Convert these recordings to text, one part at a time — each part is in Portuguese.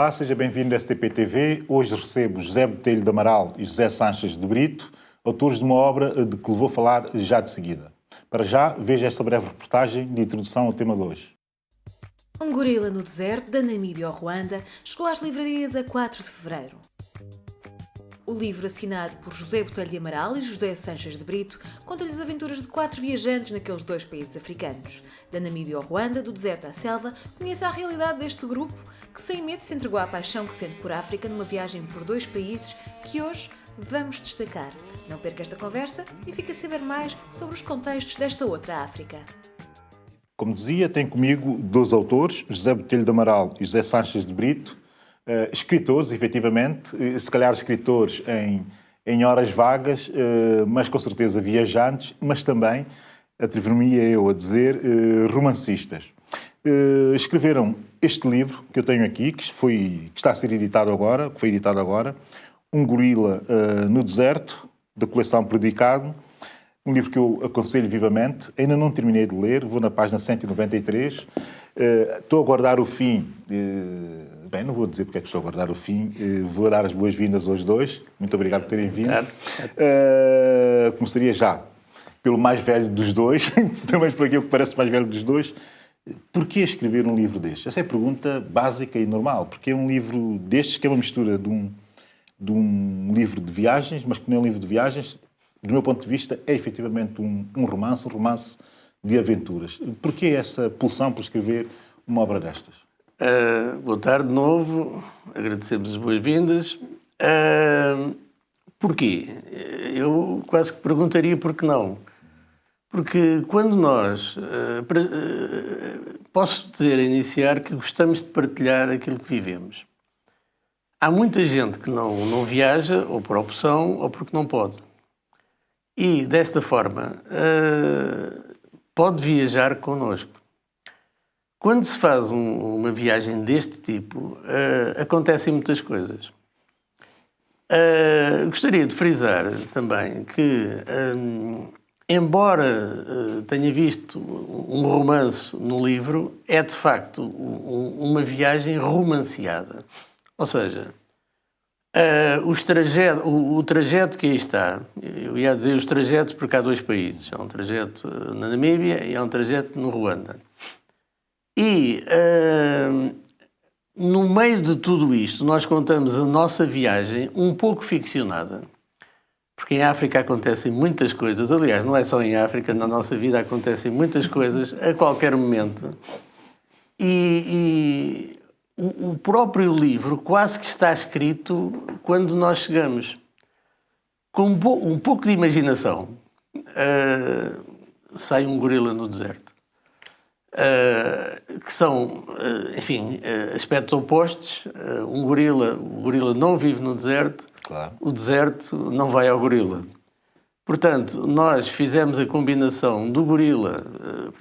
Olá, seja bem-vindo à STP TV. Hoje recebo José Botelho de Amaral e José Sanches de Brito, autores de uma obra de que lhe vou falar já de seguida. Para já, veja esta breve reportagem de introdução ao tema de hoje. Um gorila no deserto, da Namíbia ao Ruanda, chegou às livrarias a 4 de fevereiro. O livro, assinado por José Botelho de Amaral e José Sanches de Brito, conta-lhe as aventuras de 4 viajantes naqueles 2 países africanos. Da Namíbia ao Ruanda, do deserto à selva, conhece a realidade deste grupo que sem medo se entregou à paixão que sente por África numa viagem por 2 países que hoje vamos destacar. Não perca esta conversa e fique a saber mais sobre os contextos desta outra África. Como dizia, tenho comigo 2 autores, José Botelho de Amaral e José Sanches de Brito, escritores, efetivamente, se calhar escritores em horas vagas, mas com certeza viajantes, mas também, atrever-me eu a dizer, romancistas. Escreveram este livro que eu tenho aqui, que está a ser editado agora, que foi editado agora, Um Gorila no Deserto, da coleção Predicado, um livro que eu aconselho vivamente. Ainda não terminei de ler, vou na página 193, estou a aguardar o fim. Bem, não vou dizer porque é que estou a aguardar o fim, vou dar as boas-vindas aos 2, muito obrigado por terem vindo. Começaria já pelo mais velho dos 2, pelo menos por aquilo que parece mais velho dos 2. Porquê escrever um livro destes? Essa é a pergunta básica e normal. Porque é um livro destes que é uma mistura de um livro de viagens, mas que não é um livro de viagens, do meu ponto de vista, é efetivamente um romance de aventuras. Porquê essa pulsão por escrever uma obra destas? Boa tarde de novo, agradecemos as boas-vindas. Porquê? Eu quase que perguntaria por que não. Porque quando nós... posso dizer a iniciar que gostamos de partilhar aquilo que vivemos. Há muita gente que não viaja, ou por opção, ou porque não pode. E, desta forma, pode viajar connosco. Quando se faz uma viagem deste tipo, acontecem muitas coisas. Gostaria de frisar também que, embora tenha visto um romance no livro, é de facto uma viagem romanceada. Ou seja, o trajeto que aí está, eu ia dizer os trajetos porque há 2 países. Há um trajeto na Namíbia e há um trajeto no Ruanda. E, no meio de tudo isto, nós contamos a nossa viagem um pouco ficcionada. Porque em África acontecem muitas coisas. Aliás, não é só em África, na nossa vida acontecem muitas coisas a qualquer momento. E o próprio livro quase que está escrito quando nós chegamos. Com um pouco de imaginação, sai um gorila no deserto. Que são, enfim, aspectos opostos. O gorila não vive no deserto, claro. O deserto não vai ao gorila. Portanto, nós fizemos a combinação do gorila,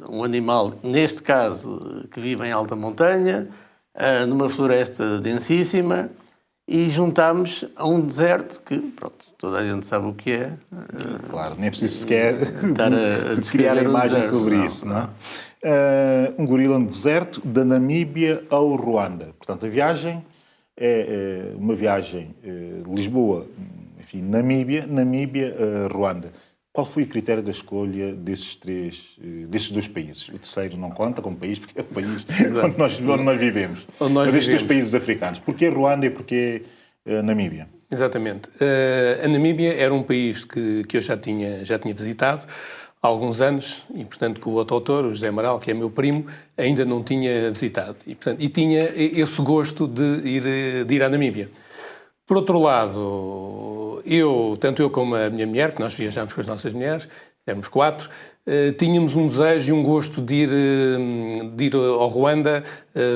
um animal, neste caso, que vive em alta montanha, numa floresta densíssima, e juntámos a um deserto que, pronto, toda a gente sabe o que é. Claro, nem é preciso sequer de criar a imagem sobre isso, não é? Um gorila no deserto, da Namíbia ao Ruanda. Portanto, a viagem é uma viagem Lisboa, enfim, Namíbia, Ruanda. Qual foi o critério da escolha desses 2 países? O terceiro não conta como país, porque é o país onde nós vivemos. Mas estes 2 países africanos. Porquê Ruanda e porquê Namíbia? Exatamente. A Namíbia era um país que eu já tinha visitado há alguns anos e, portanto, que o outro autor, o José Amaral, que é meu primo, ainda não tinha visitado. E tinha esse gosto de ir à Namíbia. Por outro lado, tanto eu como a minha mulher, que nós viajámos com as nossas mulheres, éramos 4, tínhamos um desejo e um gosto de ir ao Ruanda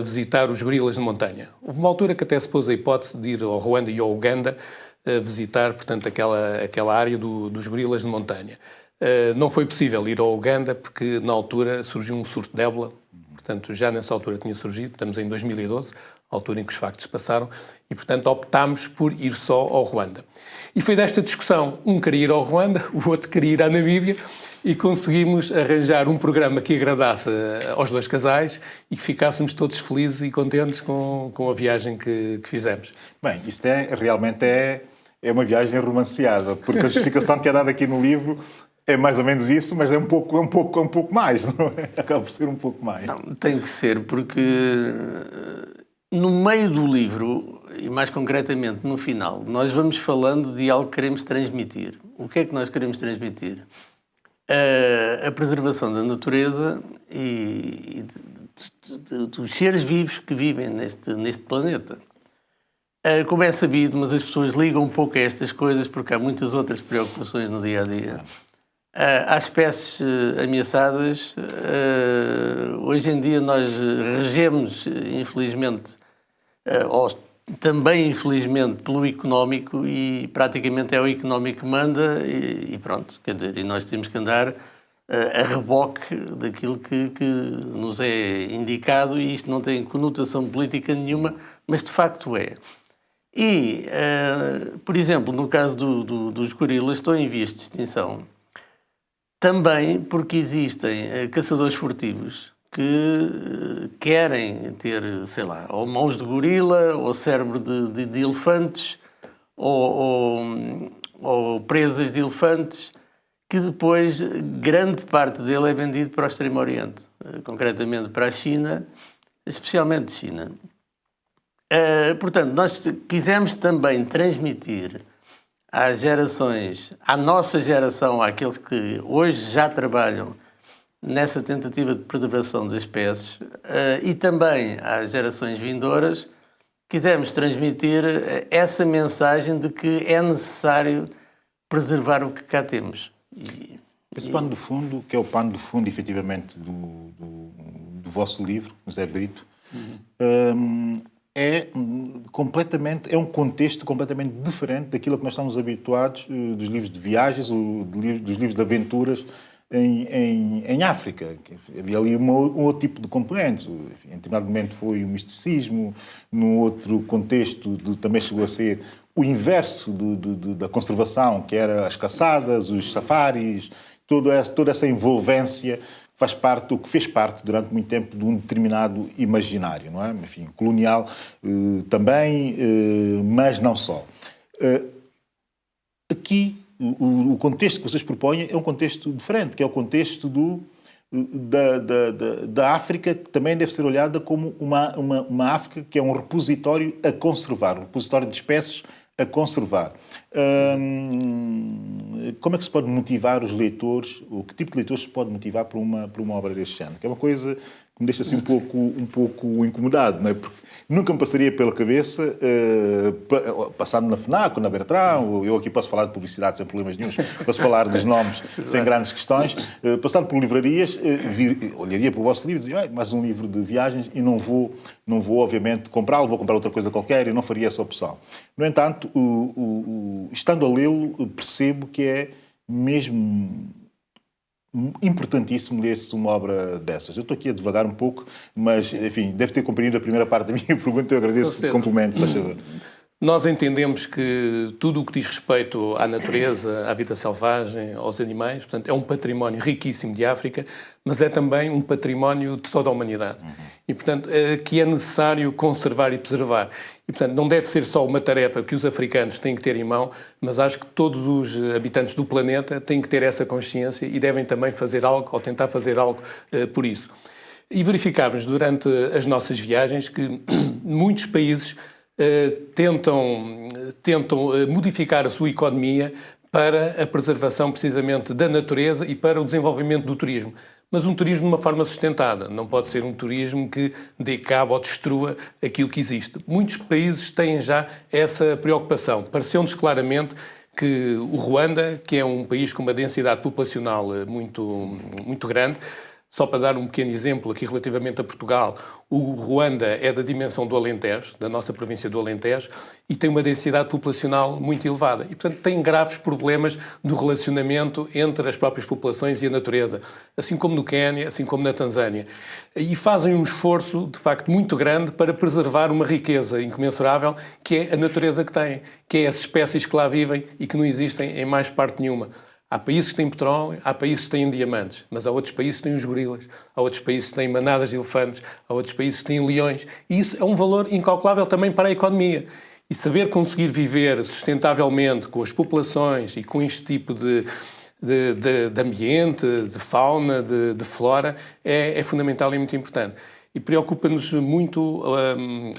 visitar os gorilas de montanha. Houve uma altura que até se pôs a hipótese de ir ao Ruanda e ao Uganda visitar, portanto, aquela área dos gorilas de montanha. Não foi possível ir ao Uganda porque, na altura, surgiu um surto de ébola. Portanto, já nessa altura tinha surgido, estamos em 2012, a altura em que os factos passaram, e, portanto, optámos por ir só ao Ruanda. E foi desta discussão, um queria ir ao Ruanda, o outro queria ir à Namíbia, e conseguimos arranjar um programa que agradasse aos dois casais e que ficássemos todos felizes e contentes com a viagem que fizemos. Bem, isto realmente é uma viagem romanceada, porque a justificação que é dada aqui no livro é mais ou menos isso, mas é um pouco mais, não é? Acaba por ser um pouco mais. Não, tem que ser, porque no meio do livro, e mais concretamente no final, nós vamos falando de algo que queremos transmitir. O que é que nós queremos transmitir? A preservação da natureza e dos seres vivos que vivem neste planeta. Como é sabido, mas as pessoas ligam um pouco a estas coisas porque há muitas outras preocupações no dia-a-dia. Há espécies ameaçadas. Hoje em dia nós regemos, infelizmente, ou também infelizmente, pelo económico, e praticamente é o económico que manda e pronto, quer dizer, e nós temos que andar a reboque daquilo que nos é indicado, e isto não tem conotação política nenhuma, mas de facto é. E, por exemplo, no caso dos gorilas, estão em vias de extinção. Também porque existem caçadores furtivos que querem ter, sei lá, ou mãos de gorila, ou cérebro de elefantes, ou presas de elefantes, que depois grande parte dele é vendido para o Extremo Oriente, concretamente para a China, especialmente China. Portanto, nós quisemos também transmitir às gerações, à nossa geração, àqueles que hoje já trabalham nessa tentativa de preservação das espécies, e também às gerações vindouras, quisemos transmitir essa mensagem de que é necessário preservar o que cá temos. Esse pano de fundo, que é o pano de fundo, efetivamente, do vosso livro, José Brito, é um contexto completamente diferente daquilo que nós estamos habituados dos livros de viagens ou dos livros de aventuras em África. Havia ali um outro tipo de componentes. Em determinado momento foi o misticismo, num outro contexto também chegou a ser o inverso da conservação, que era as caçadas, os safaris, toda essa envolvência que fez parte durante muito tempo de um determinado imaginário, não é? Enfim, colonial também, mas não só. Aqui, o contexto que vocês propõem é um contexto diferente, que é o contexto da África, que também deve ser olhada como uma África que é um repositório a conservar, um repositório de espécies a conservar. Como é que se pode motivar os leitores, ou que tipo de leitores se pode motivar para uma obra deste género? Que é uma coisa que me deixa assim um pouco incomodado, não é? Porque nunca me passaria pela cabeça, passando na FNAC ou na Bertrand, eu aqui posso falar de publicidade sem problemas nenhums, posso falar dos nomes sem grandes questões, passando por livrarias, olharia para o vosso livro e dizia, mais um livro de viagens, e não vou obviamente comprá-lo, vou comprar outra coisa qualquer, e não faria essa opção. No entanto, estando a lê-lo, percebo que é mesmo importantíssimo ler-se uma obra dessas. Eu estou aqui a devagar um pouco, mas, enfim, deve ter compreendido a primeira parte da minha pergunta. Eu agradeço complementos, se achas. Nós entendemos que tudo o que diz respeito à natureza, à vida selvagem, aos animais, portanto, é um património riquíssimo de África, mas é também um património de toda a humanidade. E, portanto, que é necessário conservar e preservar. E, portanto, não deve ser só uma tarefa que os africanos têm que ter em mão, mas acho que todos os habitantes do planeta têm que ter essa consciência e devem também fazer algo, ou tentar fazer algo por isso. E verificámos durante as nossas viagens que muitos países tentam modificar a sua economia para a preservação precisamente da natureza e para o desenvolvimento do turismo. Mas um turismo de uma forma sustentada. Não pode ser um turismo que dê cabo ou destrua aquilo que existe. Muitos países têm já essa preocupação. Pareceu-nos claramente que o Ruanda, que é um país com uma densidade populacional muito grande, só para dar um pequeno exemplo aqui relativamente a Portugal, o Ruanda é da dimensão do Alentejo, da nossa província do Alentejo, e tem uma densidade populacional muito elevada. E, portanto, tem graves problemas do relacionamento entre as próprias populações e a natureza, assim como no Quénia, assim como na Tanzânia. E fazem um esforço, de facto, muito grande para preservar uma riqueza incomensurável, que é a natureza que têm, que é as espécies que lá vivem e que não existem em mais parte nenhuma. Há países que têm petróleo, há países que têm diamantes, mas há outros países que têm os gorilas, há outros países que têm manadas de elefantes, há outros países que têm leões. E isso é um valor incalculável também para a economia. E saber conseguir viver sustentavelmente com as populações e com este tipo de ambiente, de fauna, de flora, é fundamental e muito importante. E preocupa-nos muito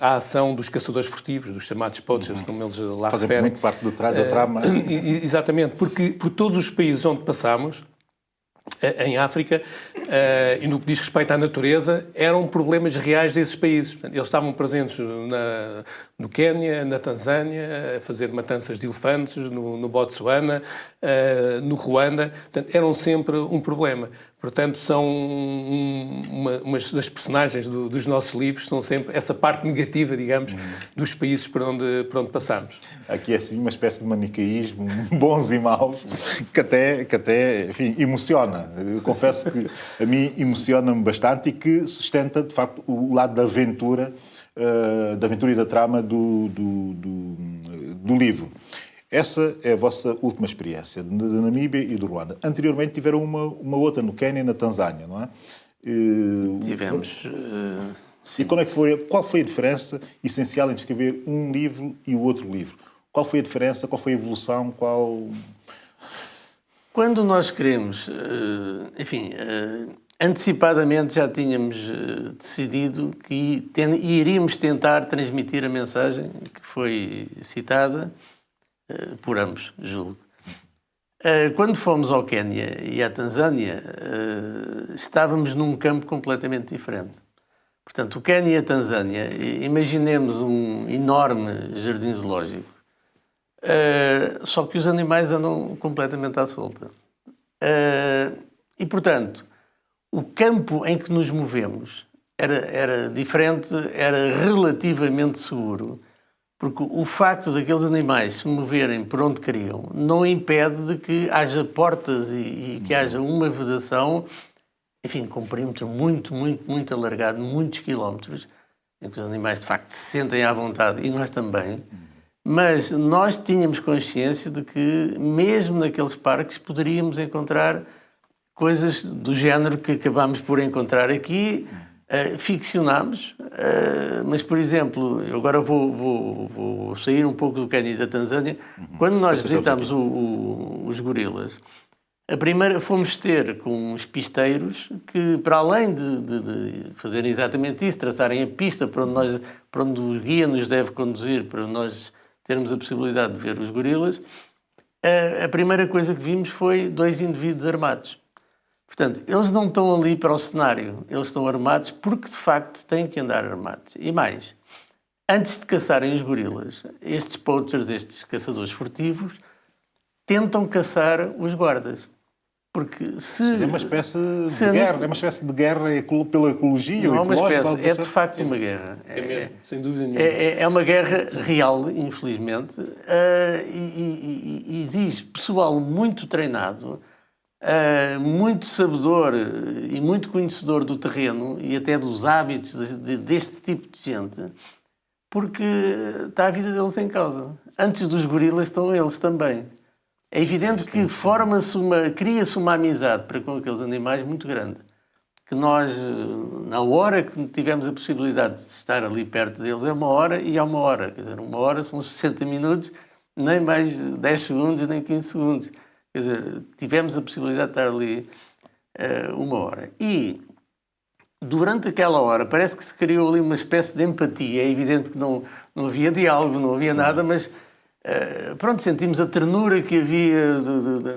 a ação dos caçadores furtivos, dos chamados poachers, como eles lá Fazem referem. muito parte da trama. Exatamente, porque por todos os países onde passamos, em África, e no que diz respeito à natureza, eram problemas reais desses países. Portanto, eles estavam presentes no Quénia, na Tanzânia, a fazer matanças de elefantes, no Botsuana, no Ruanda. Portanto, eram sempre um problema. Portanto, são umas das personagens dos nossos livros, são sempre essa parte negativa, digamos, dos países por onde passamos. Aqui é assim uma espécie de manicaísmo, bons e maus, que até enfim, emociona. Eu confesso que a mim emociona-me bastante e que sustenta, de facto, o lado da aventura e da trama do livro. Essa é a vossa última experiência, da Namíbia e do Ruanda. Anteriormente tiveram uma outra no Quénia e na Tanzânia, não é? Tivemos. E qual foi a diferença essencial entre escrever um livro e o outro livro? Qual foi a diferença? Qual foi a evolução? Quando nós queremos, antecipadamente já tínhamos decidido que iríamos tentar transmitir a mensagem que foi citada por ambos, julgo. Quando fomos ao Quénia e à Tanzânia, estávamos num campo completamente diferente. Portanto, o Quénia e a Tanzânia, imaginemos um enorme jardim zoológico, só que os animais andam completamente à solta. E, portanto, o campo em que nos movemos era diferente, era relativamente seguro, porque o facto daqueles animais se moverem por onde queriam não impede de que haja portas e que haja uma vedação, enfim, com um perímetro muito alargado, muitos quilómetros, em que os animais de facto se sentem à vontade, e nós também, mas nós tínhamos consciência de que mesmo naqueles parques poderíamos encontrar coisas do género que acabámos por encontrar aqui. Ficcionámos, mas, por exemplo, eu agora vou sair um pouco do Quénia e da Tanzânia. Quando nós visitámos os gorilas, a primeira fomos ter com uns pisteiros que, para além de fazerem exatamente isso, traçarem a pista para onde o guia nos deve conduzir, para nós termos a possibilidade de ver os gorilas, a primeira coisa que vimos foi 2 indivíduos armados. Portanto, eles não estão ali para o cenário, eles estão armados porque, de facto, têm que andar armados. E mais, antes de caçarem os gorilas, estes poachers, estes caçadores furtivos, tentam caçar os guardas. Porque se... É uma espécie de guerra, é uma espécie de guerra pela ecologia. Não é uma espécie, é de facto uma guerra. É mesmo, sem dúvida nenhuma. É uma guerra real, infelizmente, e exige pessoal muito treinado, muito sabedor e muito conhecedor do terreno e até dos hábitos deste tipo de gente, porque está a vida deles em causa. Antes dos gorilas estão eles também. É evidente que cria-se uma amizade para com aqueles animais muito grande, que nós, na hora que tivemos a possibilidade de estar ali perto deles, é 1 hora e é 1 hora. Quer dizer, 1 hora são 60 minutos, nem mais 10 segundos, nem 15 segundos. Quer dizer, tivemos a possibilidade de estar ali 1 hora. E, durante aquela hora, parece que se criou ali uma espécie de empatia. É evidente que não havia diálogo, não havia nada, mas, pronto, sentimos a ternura que havia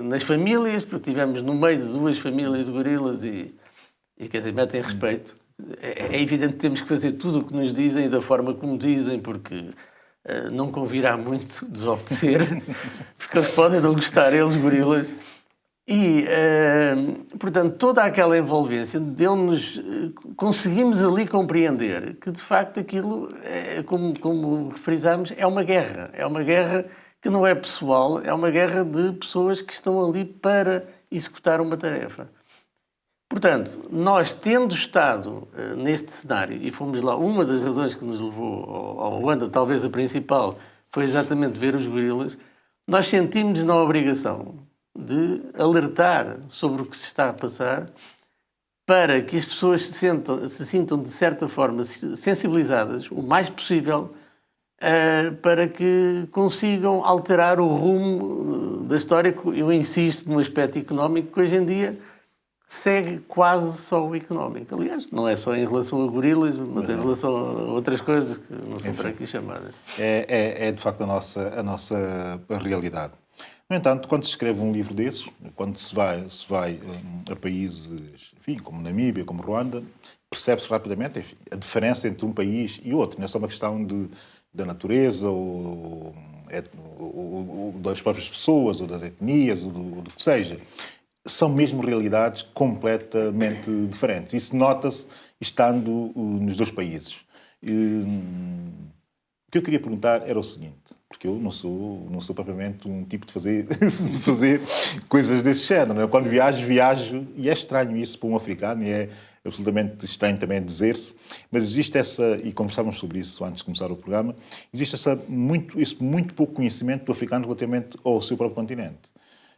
nas famílias, porque estivemos no meio de 2 famílias de gorilas e quer dizer, metem respeito. É evidente que temos que fazer tudo o que nos dizem e da forma como dizem, porque... não convirá muito desobedecer, porque eles podem não gostar, eles gorilas. E, portanto, toda aquela envolvência deu-nos... conseguimos ali compreender que, de facto, aquilo, como frisámos, é uma guerra. É uma guerra que não é pessoal, é uma guerra de pessoas que estão ali para executar uma tarefa. Portanto, nós tendo estado neste cenário, e fomos lá, uma das razões que nos levou ao Ruanda, talvez a principal, foi exatamente ver os gorilas, nós sentimos-nos na obrigação de alertar sobre o que se está a passar para que as pessoas se sintam de certa forma sensibilizadas o mais possível para que consigam alterar o rumo da história. Eu insisto no aspecto económico, que hoje em dia segue quase só o económico. Aliás, não é só em relação a gorilas, mas em relação a outras coisas que não são para aqui chamadas. É de facto a nossa realidade. No entanto, quando se escreve um livro desses, quando se vai a países, enfim, como Namíbia, como Ruanda, percebe-se rapidamente, enfim, a diferença entre um país e outro. Não é só uma questão da natureza, ou das próprias pessoas, ou das etnias, ou do que seja. São mesmo realidades completamente diferentes. Isso nota-se estando nos dois países. O que eu queria perguntar era o seguinte, porque eu não sou propriamente um tipo de fazer coisas desse género. Não é? Quando viajo, e é estranho isso para um africano, e é absolutamente estranho também dizer-se, mas existe essa, e conversávamos sobre isso antes de começar o programa, existe esse muito pouco conhecimento do africano relativamente ao seu próprio continente.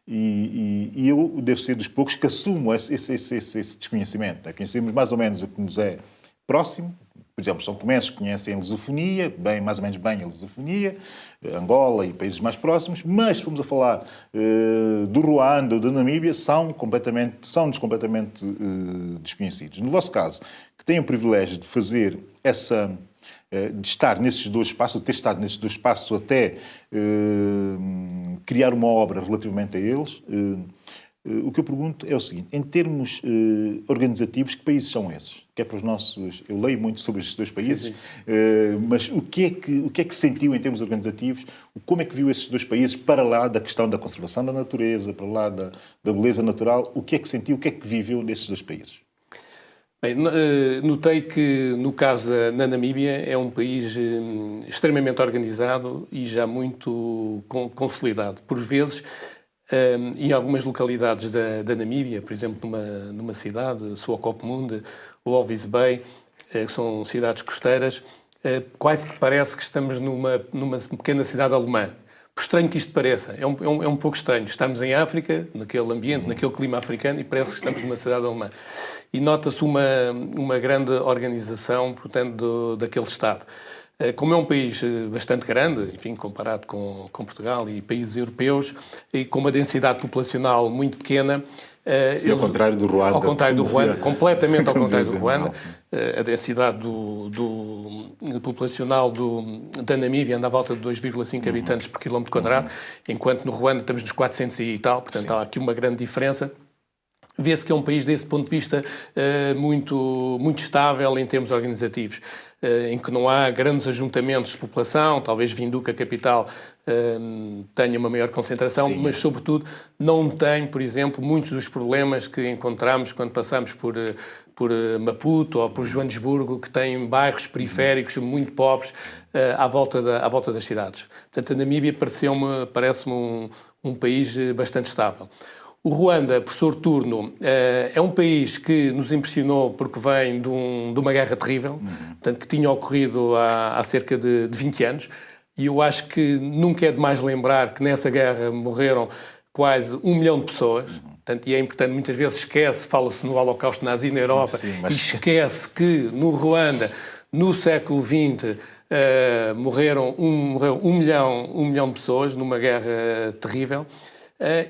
E eu devo ser dos poucos que assumo esse desconhecimento. Conhecemos mais ou menos o que nos é próximo. Por exemplo, são tomenses que conhecem a lusofonia, mais ou menos bem a lusofonia, Angola e países mais próximos, mas se formos a falar do Ruanda ou da Namíbia, são-nos completamente desconhecidos. No vosso caso, que têm o privilégio de fazer de estar nesses dois espaços, ou ter estado nesses dois espaços até criar uma obra relativamente a eles, o que eu pergunto é o seguinte, em termos organizativos, que países são esses? Que é para os nossos... Eu leio muito sobre estes dois países, mas o que é que sentiu em termos organizativos? Como é que viu esses dois países para lá da questão da conservação da natureza, para lá da beleza natural? O que é que sentiu, o que é que viveu nesses dois países? Bem, notei que, no caso da Namíbia, é um país extremamente organizado e já muito consolidado. Por vezes, em algumas localidades da Namíbia, por exemplo, numa cidade, Swakopmund ou Walvis Bay, que são cidades costeiras, quase que parece que estamos numa pequena cidade alemã. Por estranho que isto pareça, é um pouco estranho. Estamos em África, naquele ambiente, naquele clima africano, e parece que estamos numa cidade alemã. E nota-se uma grande organização, portanto, daquele Estado. Como é um país bastante grande, enfim, comparado com Portugal e países europeus, e com uma densidade populacional muito pequena... ao contrário do Ruanda. Ao contrário do Ruanda, completamente ao contrário do Ruanda. A densidade populacional da Namíbia anda à volta de 2,5 habitantes por quilómetro quadrado, enquanto no Ruanda estamos nos 400 e tal, portanto há aqui uma grande diferença. Vê-se que é um país, desse ponto de vista, muito estável em termos organizativos, em que não há grandes ajuntamentos de população, talvez Vinduca, a capital, tenha uma maior concentração, mas, sobretudo, não tem, por exemplo, muitos dos problemas que encontramos quando passamos por Maputo ou por Joanesburgo, que têm bairros periféricos muito pobres à volta das cidades. Portanto, a Namíbia parece-me um país bastante estável. O Ruanda, por seu turno, é um país que nos impressionou porque vem de uma guerra terrível, portanto, que tinha ocorrido há cerca de 20 anos, e eu acho que nunca é demais lembrar que nessa guerra morreram quase 1 milhão de pessoas, portanto, e é importante, muitas vezes fala-se no Holocausto Nazi na Europa, e esquece que no Ruanda, no século XX, morreu 1 milhão de pessoas numa guerra terrível,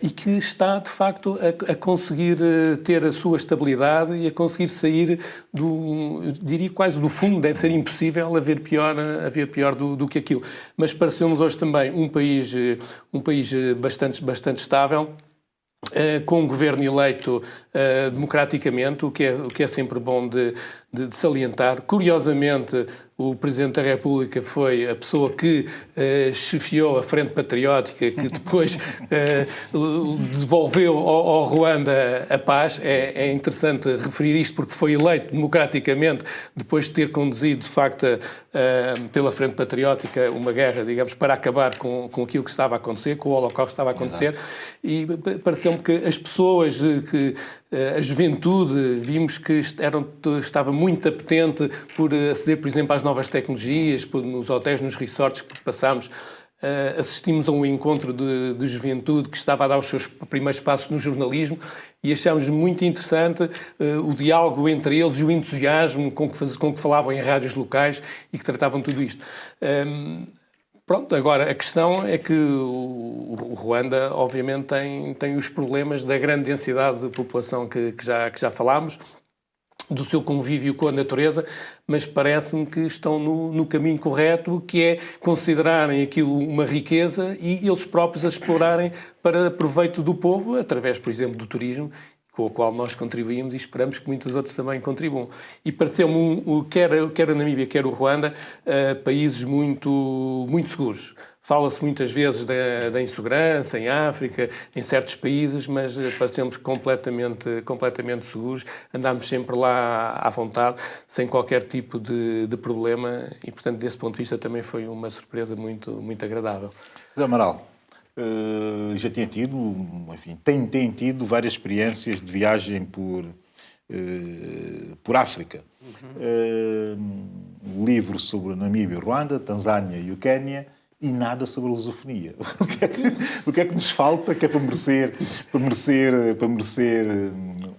e que está, de facto, a conseguir ter a sua estabilidade e a conseguir sair diria quase do fundo. Deve ser impossível haver pior do que aquilo. Mas pareceu-nos hoje também um país bastante estável, com um governo eleito democraticamente, o que é sempre bom de salientar. Curiosamente, o Presidente da República foi a pessoa que chefiou a Frente Patriótica, que depois devolveu ao Ruanda a paz. É interessante referir isto porque foi eleito democraticamente depois de ter conduzido, de facto, pela Frente Patriótica uma guerra, digamos, para acabar com aquilo que estava a acontecer, com o Holocausto que estava a acontecer. Exato. E pareceu-me que as pessoas, a juventude, vimos que estava muito apetente por aceder, por exemplo, às novas tecnologias, nos hotéis, nos resorts que passámos. assistimos a um encontro de juventude que estava a dar os seus primeiros passos no jornalismo e achámos muito interessante o diálogo entre eles e o entusiasmo com que falavam em rádios locais e que tratavam tudo isto. Pronto, agora a questão é que o Ruanda, obviamente, tem os problemas da grande densidade de população que já falámos, do seu convívio com a natureza, mas parece-me que estão no caminho correto, que é considerarem aquilo uma riqueza e eles próprios a explorarem para proveito do povo, através, por exemplo, do turismo, com o qual nós contribuímos e esperamos que muitos outros também contribuam. E pareceu-me, quer a Namíbia, quer o Ruanda, países muito seguros. Fala-se muitas vezes da insegurança em África, em certos países, mas parecemos completamente seguros. Andámos sempre lá à vontade, sem qualquer tipo de problema e, portanto, desse ponto de vista também foi uma surpresa muito agradável. José Amaral, já tinha tido, enfim, tem tido várias experiências de viagem por África. Livro sobre Namíbia, Ruanda, Tanzânia e o Quénia, e nada sobre a lusofonia. O que é que nos falta que é para merecer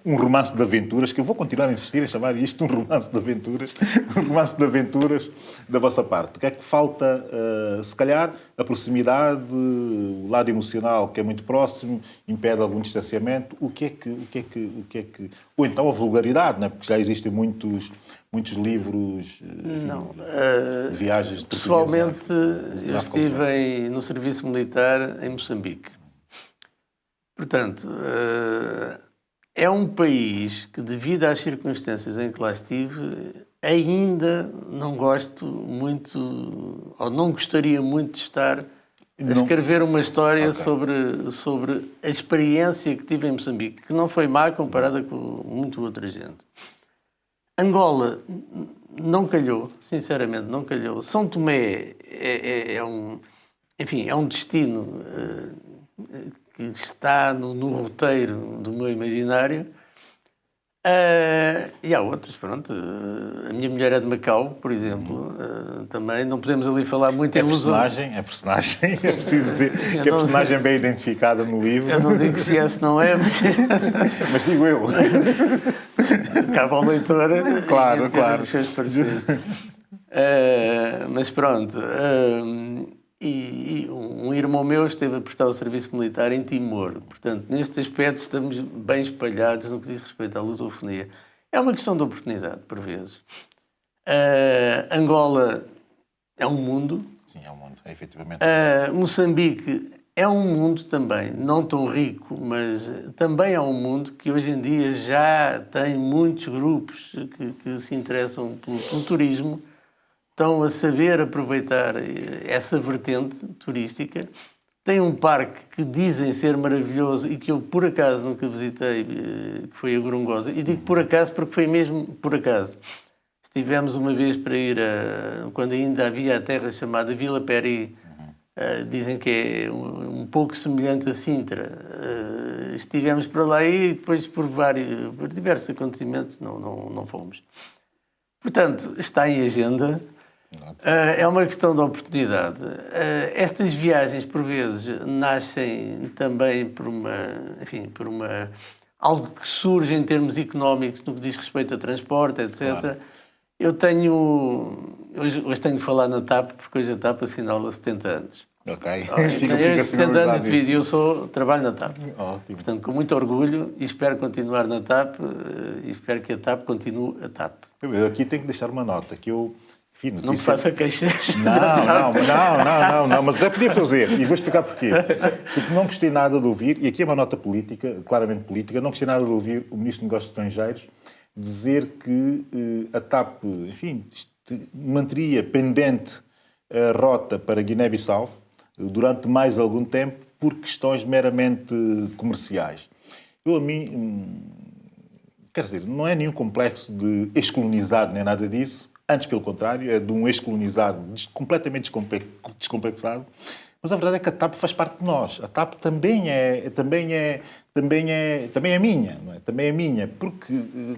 um romance de aventuras, que eu vou continuar a insistir em chamar isto um romance de aventuras da vossa parte. O que é que falta? Se calhar a proximidade, o lado emocional, que é muito próximo, impede algum distanciamento. O que é que ou então a vulgaridade, não é? Porque já existem muitos livros, de viagens de pessoalmente, eu estive no serviço militar em Moçambique. Portanto, é um país que, devido às circunstâncias em que lá estive, ainda não gosto muito, ou não gostaria muito de estar a escrever uma história sobre a experiência que tive em Moçambique, que não foi má comparada com muita outra gente. Angola não calhou, sinceramente, não calhou. São Tomé é um destino que está no roteiro do meu imaginário. E há outros, pronto. A minha mulher é de Macau, por exemplo. Também não podemos ali falar muito em personagem, é preciso dizer que a personagem é bem identificada no livro. Eu não digo se é, se não é, mas digo eu. Cabe ao leitor. Claro. Os seus pareceres. Mas pronto. E um irmão meu esteve a prestar o serviço militar em Timor. Portanto, neste aspecto estamos bem espalhados no que diz respeito à lusofonia. É uma questão de oportunidade, por vezes. Angola é um mundo. Sim, é um mundo, é efetivamente. Moçambique é um mundo também, não tão rico, mas também é um mundo que hoje em dia já tem muitos grupos que se interessam pelo turismo. Estão a saber aproveitar essa vertente turística. Tem um parque que dizem ser maravilhoso e que eu, por acaso, nunca visitei, que foi a Gorongosa. E digo por acaso porque foi mesmo por acaso. Estivemos uma vez para ir quando ainda havia a terra chamada Vila Peri. Dizem que é um pouco semelhante a Sintra. Estivemos para lá e depois, por diversos acontecimentos, não fomos. Portanto, está em agenda. É uma questão de oportunidade. Estas viagens, por vezes, nascem também por algo que surge em termos económicos no que diz respeito a transporte, etc. Claro. Hoje tenho de falar na TAP, porque hoje a TAP assinala 70 anos. Ok. Tenho 70 anos de vida e eu trabalho na TAP. Ótimo. Portanto, com muito orgulho e espero continuar na TAP e espero que a TAP continue a TAP. Eu aqui tenho que deixar uma nota, que eu... Enfim, não me faça queixas. Não, mas até podia fazer. E vou explicar porquê. Porque não gostei nada de ouvir, e aqui é uma nota política, claramente política, não gostei nada de ouvir o Ministro dos Negócios Estrangeiros dizer que a TAP, enfim, manteria pendente a rota para Guiné-Bissau durante mais algum tempo por questões meramente comerciais. Quer dizer, não é nenhum complexo de ex-colonizado nem nada disso. Antes, pelo contrário, é de um ex-colonizado completamente descomplexado. Mas a verdade é que a TAP faz parte de nós. A TAP também é minha, não é? Também é minha, porque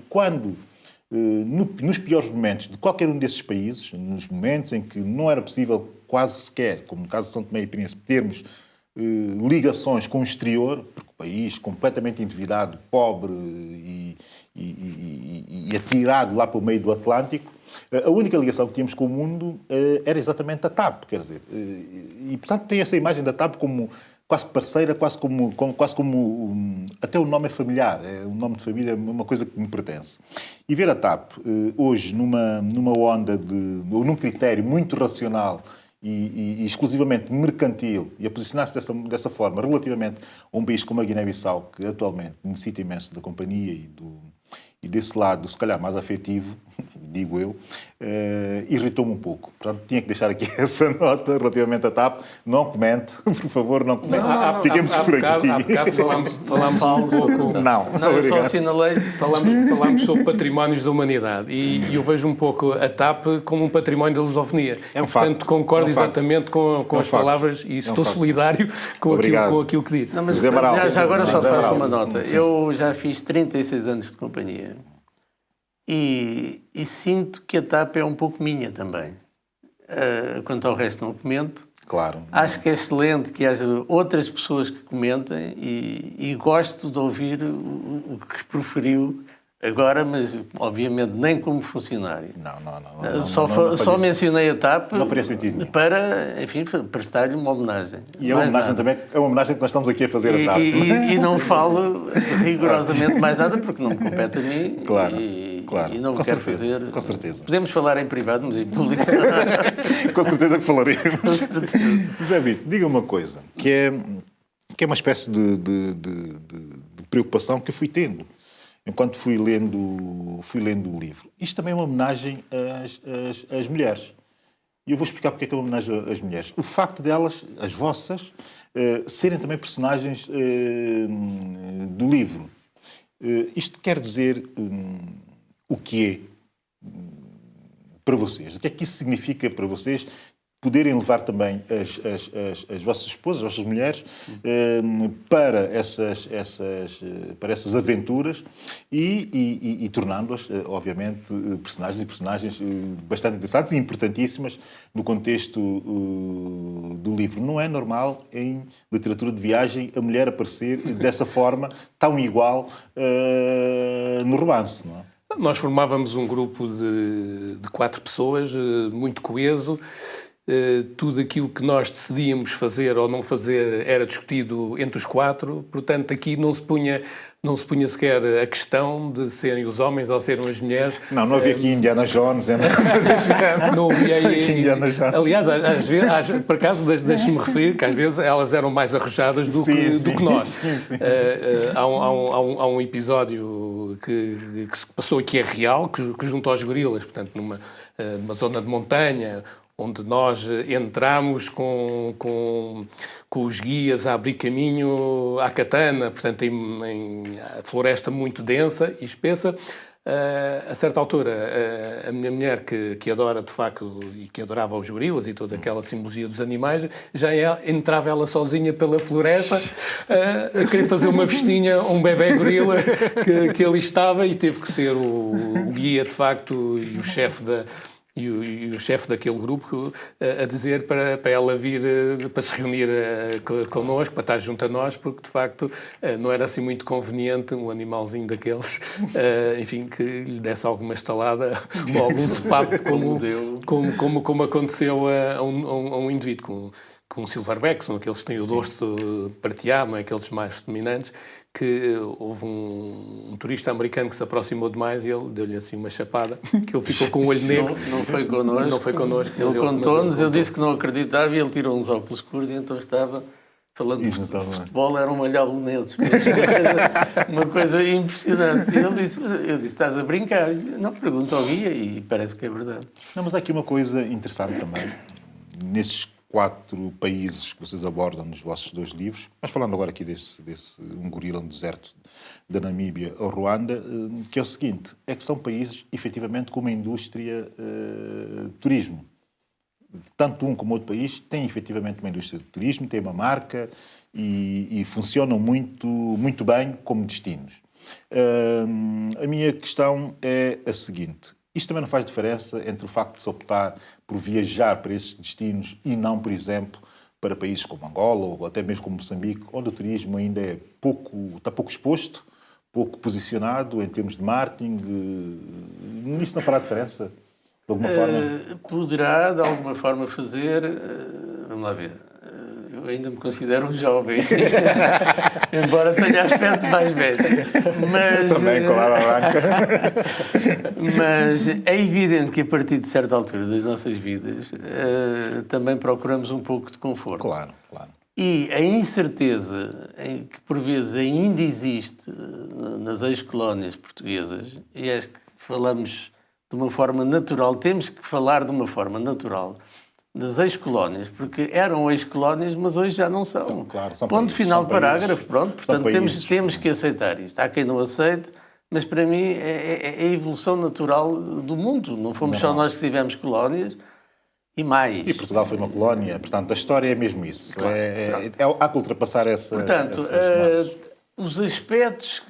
quando nos piores momentos de qualquer um desses países, nos momentos em que não era possível quase sequer, como no caso de São Tomé e Príncipe, termos ligações com o exterior, porque o país completamente endividado, pobre e atirado lá para o meio do Atlântico, a única ligação que tínhamos com o mundo era exatamente a TAP, quer dizer, e portanto tem essa imagem da TAP como quase que parceira, quase como até o nome é familiar, é um nome de família, é uma coisa que me pertence. E ver a TAP hoje numa onda ou num critério muito racional e exclusivamente mercantil e a posicionar-se dessa forma relativamente a um país como a Guiné-Bissau, que atualmente necessita imenso da companhia e desse lado, se calhar, mais afetivo, digo eu, irritou-me um pouco. Portanto, tinha que deixar aqui essa nota relativamente à TAP. Não comente, por favor, não comente. Fiquemos por aqui. Há bocado falámos um pouco... Não, eu só assinalei. Falámos sobre patrimónios da humanidade e eu vejo um pouco a TAP como um património da lusofonia. É um Portanto, facto. concordo exatamente com as palavras e estou solidário com aquilo que disse. Não, mas já agora só faço uma nota. Eu já fiz 36 anos de companhia. E sinto que a TAP é um pouco minha também. Quanto ao resto não comento. Claro. Acho que é excelente que haja outras pessoas que comentem e gosto de ouvir o que preferiu agora, mas obviamente nem como funcionário. Não. Só mencionei a TAP não faria sentido para, enfim, prestar-lhe uma homenagem. E é uma homenagem também, é uma homenagem que nós estamos aqui a fazer a TAP. E não falo rigorosamente mais nada porque não me compete a mim. Claro. E não quero fazer. Com certeza. Podemos falar em privado, mas em público. Com certeza que falaremos. José Brito, diga uma coisa, que é uma espécie de preocupação que eu fui tendo enquanto fui lendo o livro. Isto também é uma homenagem às mulheres. E eu vou explicar porque é que é uma homenagem às mulheres. O facto delas, as vossas, serem também personagens do livro. Isto quer dizer o que é para vocês? O que é que isso significa para vocês poderem levar também as vossas esposas, as vossas mulheres, para essas aventuras e tornando-as, obviamente, personagens bastante interessantes e importantíssimas no contexto do livro. Não é normal, em literatura de viagem, a mulher aparecer dessa forma, tão igual no romance, não é? Nós formávamos um grupo de 4 pessoas, muito coeso. Tudo aquilo que nós decidíamos fazer ou não fazer era discutido entre os 4, portanto aqui não se punha sequer a questão de serem os homens ou serem as mulheres. Não havia aqui Indiana Jones. Não havia aí... Indiana Jones. Aliás, às vezes, por acaso, deixe-me referir que às vezes elas eram mais arrojadas do que nós. Sim. Há um episódio que se passou aqui, é real, que junto aos gorilas, portanto numa zona de montanha, onde nós entramos com os guias a abrir caminho à katana, portanto em floresta muito densa e espessa. A certa altura, a minha mulher, que adora de facto e que adorava os gorilas e toda aquela simbologia dos animais, entrava ela sozinha pela floresta a querer fazer uma festinha a um bebê gorila que ali estava, e teve que ser o guia de facto e o chefe o chefe daquele grupo a dizer para ela vir, para se reunir connosco, para estar junto a nós, porque de facto não era assim muito conveniente um animalzinho daqueles, enfim, que lhe desse alguma estalada ou algum sopapo, como aconteceu a um indivíduo com um silverback, são aqueles que têm o dorso prateado, não é? Aqueles mais dominantes, que houve um turista americano que se aproximou demais e ele deu-lhe assim uma chapada, que ele ficou com o olho negro. Não foi connosco. Não foi connosco. Ele contou-nos, eu disse que não acreditava e ele tirou uns óculos escuros e então estava falando de futebol, era um malhado neles. Uma coisa impressionante. E eu disse, estás a brincar? Não, pergunta ao guia e parece que é verdade. Não, mas há aqui uma coisa interessante também. Nesses 4 países que vocês abordam nos vossos 2 livros, mas falando agora aqui desse Um Gorila no Deserto, da Namíbia ao Ruanda, que é o seguinte, é que são países, efetivamente, com uma indústria de turismo. Tanto um como outro país tem, efetivamente, uma indústria de turismo, tem uma marca e funcionam muito, muito bem como destinos. A minha questão é a seguinte. Isto também não faz diferença entre o facto de se optar por viajar para esses destinos e não, por exemplo, para países como Angola ou até mesmo como Moçambique, onde o turismo ainda está pouco exposto, pouco posicionado em termos de marketing. Isso não fará diferença, de alguma forma? Poderá, de alguma forma, fazer... vamos lá ver. Eu ainda me considero um jovem, embora tenha aspecto mais velho. Mas, também, com a barba branca. Mas é evidente que a partir de certa altura das nossas vidas também procuramos um pouco de conforto. Claro, claro. E a incerteza que por vezes ainda existe nas ex-colónias portuguesas, e acho que falamos de uma forma natural, temos que falar de uma forma natural das ex-colónias, porque eram ex-colónias, mas hoje já não são. Claro, são Ponto países, final, são parágrafo, países, pronto. Portanto, países, temos que aceitar isto. Há quem não aceite, mas para mim é a evolução natural do mundo. Não fomos só nós que tivemos colónias e mais. E Portugal foi uma colónia, portanto, a história é mesmo isso. Claro, Há que ultrapassar portanto, essas os aspectos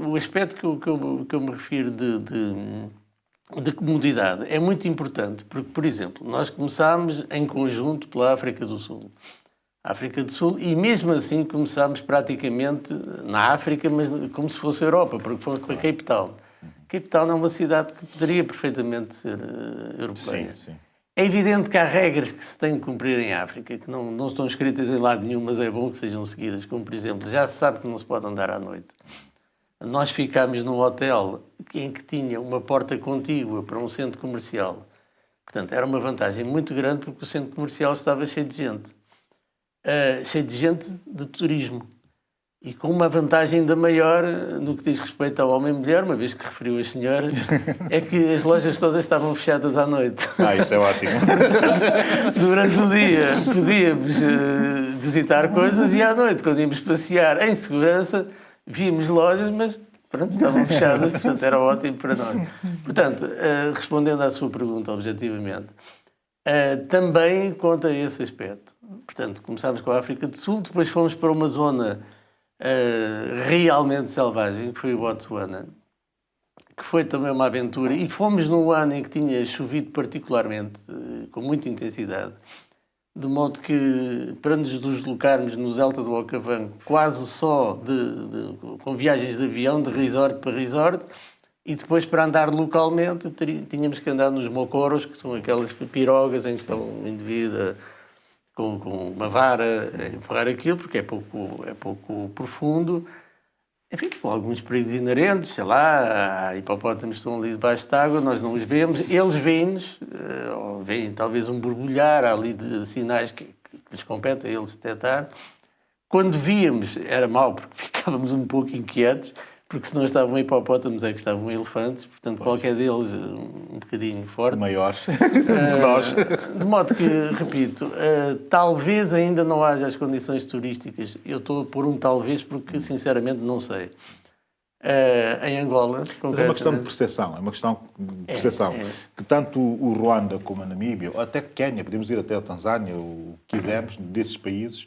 o aspecto que eu me refiro de comodidade é muito importante, porque, por exemplo, nós começámos em conjunto pela África do Sul. África do Sul, e mesmo assim começámos praticamente na África, mas como se fosse a Europa, porque fomos para Cape Town. Cape Town é uma cidade que poderia perfeitamente ser europeia. Sim. É evidente que há regras que se têm que cumprir em África, que não estão escritas em lado nenhum, mas é bom que sejam seguidas, como, por exemplo, já se sabe que não se pode andar à noite. Nós ficámos num hotel em que tinha uma porta contígua para um centro comercial. Portanto, era uma vantagem muito grande porque o centro comercial estava cheio de gente. Cheio de gente de turismo. E com uma vantagem ainda maior no que diz respeito ao homem e mulher, uma vez que referiu as senhoras, é que as lojas todas estavam fechadas à noite. Isso é ótimo. Durante o dia podíamos visitar coisas e à noite, quando íamos passear em segurança, víamos lojas, mas pronto, estavam fechadas, portanto era ótimo para nós. Portanto, respondendo à sua pergunta objetivamente, também conta esse aspecto. Portanto, começámos com a África do Sul, depois fomos para uma zona realmente selvagem, que foi o Botsuana, que foi também uma aventura, e fomos num ano em que tinha chovido particularmente, com muita intensidade, de modo que, para nos deslocarmos no Delta do Okavango, quase só com viagens de avião, de resort para resort, e depois para andar localmente tínhamos que andar nos mocoros, que são aquelas pirogas em que estão indivíduos com uma vara a empurrar aquilo, porque é pouco profundo. Enfim, com alguns perigos inerentes, sei lá, há hipopótamos que estão ali debaixo de água, nós não os vemos, eles veem-nos, veem talvez um borbulhar, há ali de sinais que lhes compete a eles detectar. Quando víamos, era mau, porque ficávamos um pouco inquietos, porque se não estavam hipopótamos é que estavam elefantes, portanto qualquer deles um bocadinho forte. Maiores que nós. De modo que, repito, talvez ainda não haja as condições turísticas. Eu estou a pôr um talvez porque, sinceramente, não sei. Em Angola... Mas é uma questão de percepção, que tanto o Ruanda como a Namíbia, ou até Quénia, podemos ir até a Tanzânia, o que quisermos, desses países,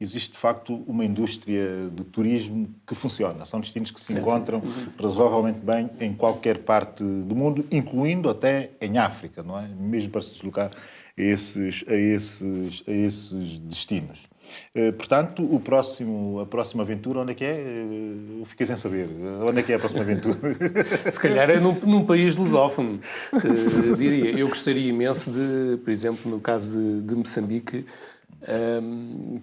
existe de facto uma indústria de turismo que funciona. São destinos que se encontram razoavelmente bem em qualquer parte do mundo, incluindo até em África, não é? Mesmo para se deslocar a esses destinos. Portanto, a próxima aventura, onde é que é? Eu fiquei sem saber. Onde é que é a próxima aventura? Se calhar é num país lusófono, diria. Eu gostaria imenso de, por exemplo, no caso de Moçambique,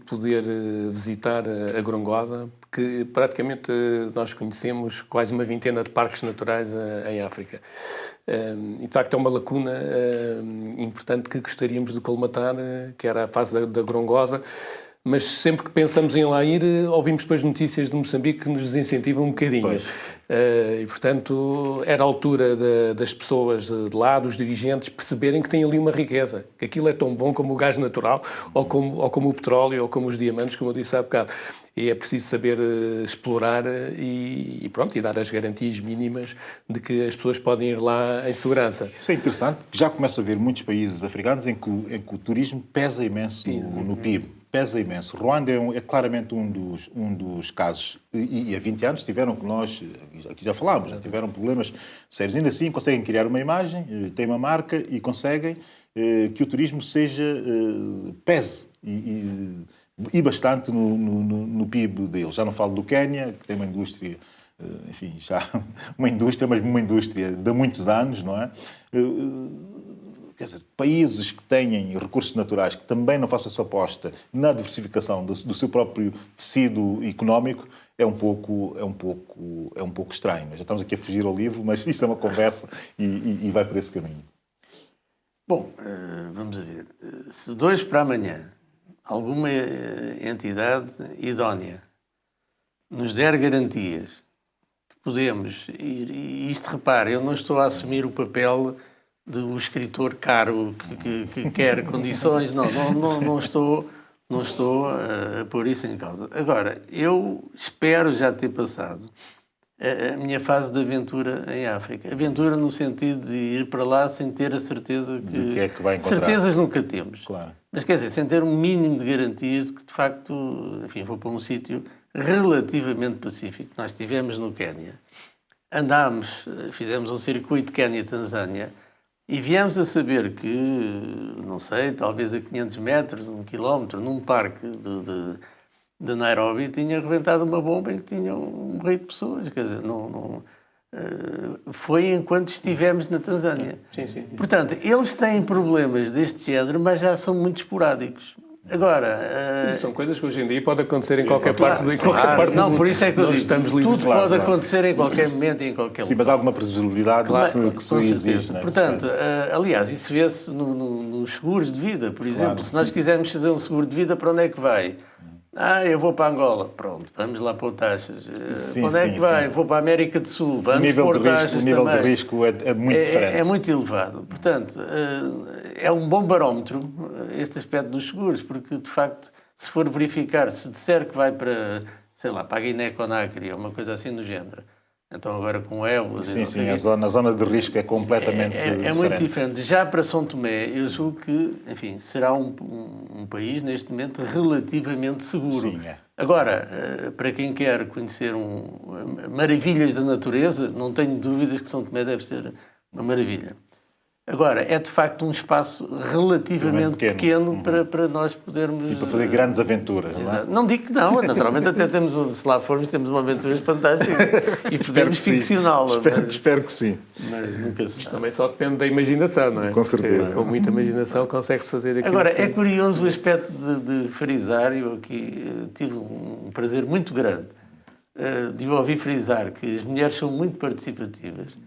poder visitar a Gorongosa, porque praticamente nós conhecemos quase uma vintena de parques naturais em África. E, de facto, é uma lacuna importante que gostaríamos de colmatar, que era a fase da Gorongosa. Mas sempre que pensamos em lá ir, ouvimos depois notícias de Moçambique que nos desincentivam um bocadinho. E, portanto, era a altura das pessoas de lá, dos dirigentes, perceberem que tem ali uma riqueza, que aquilo é tão bom como o gás natural, ou como o petróleo, ou como os diamantes, como eu disse há bocado. E é preciso saber explorar e dar as garantias mínimas de que as pessoas podem ir lá em segurança. Isso é interessante, porque já começo a ver muitos países africanos em que o turismo pesa imenso no PIB. pesa imenso. Ruanda é claramente um dos casos, e há 20 anos tiveram, que nós, aqui já falámos, já tiveram problemas sérios. Ainda assim conseguem criar uma imagem, têm uma marca e conseguem que o turismo pese e bastante no PIB deles. Já não falo do Quénia, que tem uma indústria, enfim, já uma indústria, mas uma indústria de muitos anos, não é? Quer dizer, países que têm recursos naturais, que também não façam essa aposta na diversificação do seu próprio tecido económico, é um pouco estranho. Já estamos aqui a fugir ao livro, mas isto é uma conversa e vai por esse caminho. Bom, vamos ver. Se de hoje para amanhã alguma entidade idónea nos der garantias que podemos, e isto, repare, eu não estou a assumir o papel do escritor caro que quer condições, não estou a pôr isso em causa. Agora, eu espero já ter passado a minha fase de aventura em África. Aventura no sentido de ir para lá sem ter a certeza que é que vai encontrar. Certezas nunca temos. Claro. Mas quer dizer, sem ter um mínimo de garantias de que, de facto, enfim, vou para um sítio relativamente pacífico. Nós estivemos no Quénia, andámos, fizemos um circuito Quénia-Tanzânia, e viemos a saber que, não sei, talvez a 500 metros, 1 quilómetro, num parque de Nairobi, tinha arrebentado uma bomba em que tinham morrido pessoas. Quer dizer, foi enquanto estivemos na Tanzânia. Sim. Portanto, eles têm problemas deste género, mas já são muito esporádicos. Agora... são coisas que hoje em dia podem acontecer em qualquer parte do mundo. Não, por isso é que eu digo, estamos livres. Tudo pode acontecer em qualquer momento e em qualquer lugar. Sim, mas há alguma previsibilidade que se exige. Não é? Portanto, aliás, isso vê-se nos seguros de vida, por exemplo. Claro. Se nós quisermos fazer um seguro de vida, para onde é que vai? Eu vou para Angola. Pronto, vamos lá pôr taxas. Para onde é que vai? Vou para a América do Sul. Vamos pôr taxas também. O nível de risco é muito diferente. É muito elevado. Portanto, é um bom barómetro este aspecto dos seguros, porque, de facto, se for verificar, se disser que vai para, sei lá, para a Guiné-Conakry ou uma coisa assim do género, então agora com o ébola... Sim, a zona de risco é completamente diferente. É muito diferente. Já para São Tomé, eu julgo que, enfim, será um país, neste momento, relativamente seguro. Sim, é. Agora, para quem quer conhecer maravilhas da natureza, não tenho dúvidas que São Tomé deve ser uma maravilha. Agora, é de facto um espaço relativamente pequeno para nós podermos... Sim, para fazer grandes aventuras, não é? Não digo que não, naturalmente até temos, se lá formos, temos uma aventura fantástica e podemos ficcioná-la. Espero que sim. Mas nunca se sabe. Também só depende da imaginação, não é? Com certeza. Porque, com muita imaginação consegue-se fazer aquilo. Agora, é curioso o aspecto de frisar, eu aqui tive um prazer muito grande de ouvir frisar que as mulheres são muito participativas.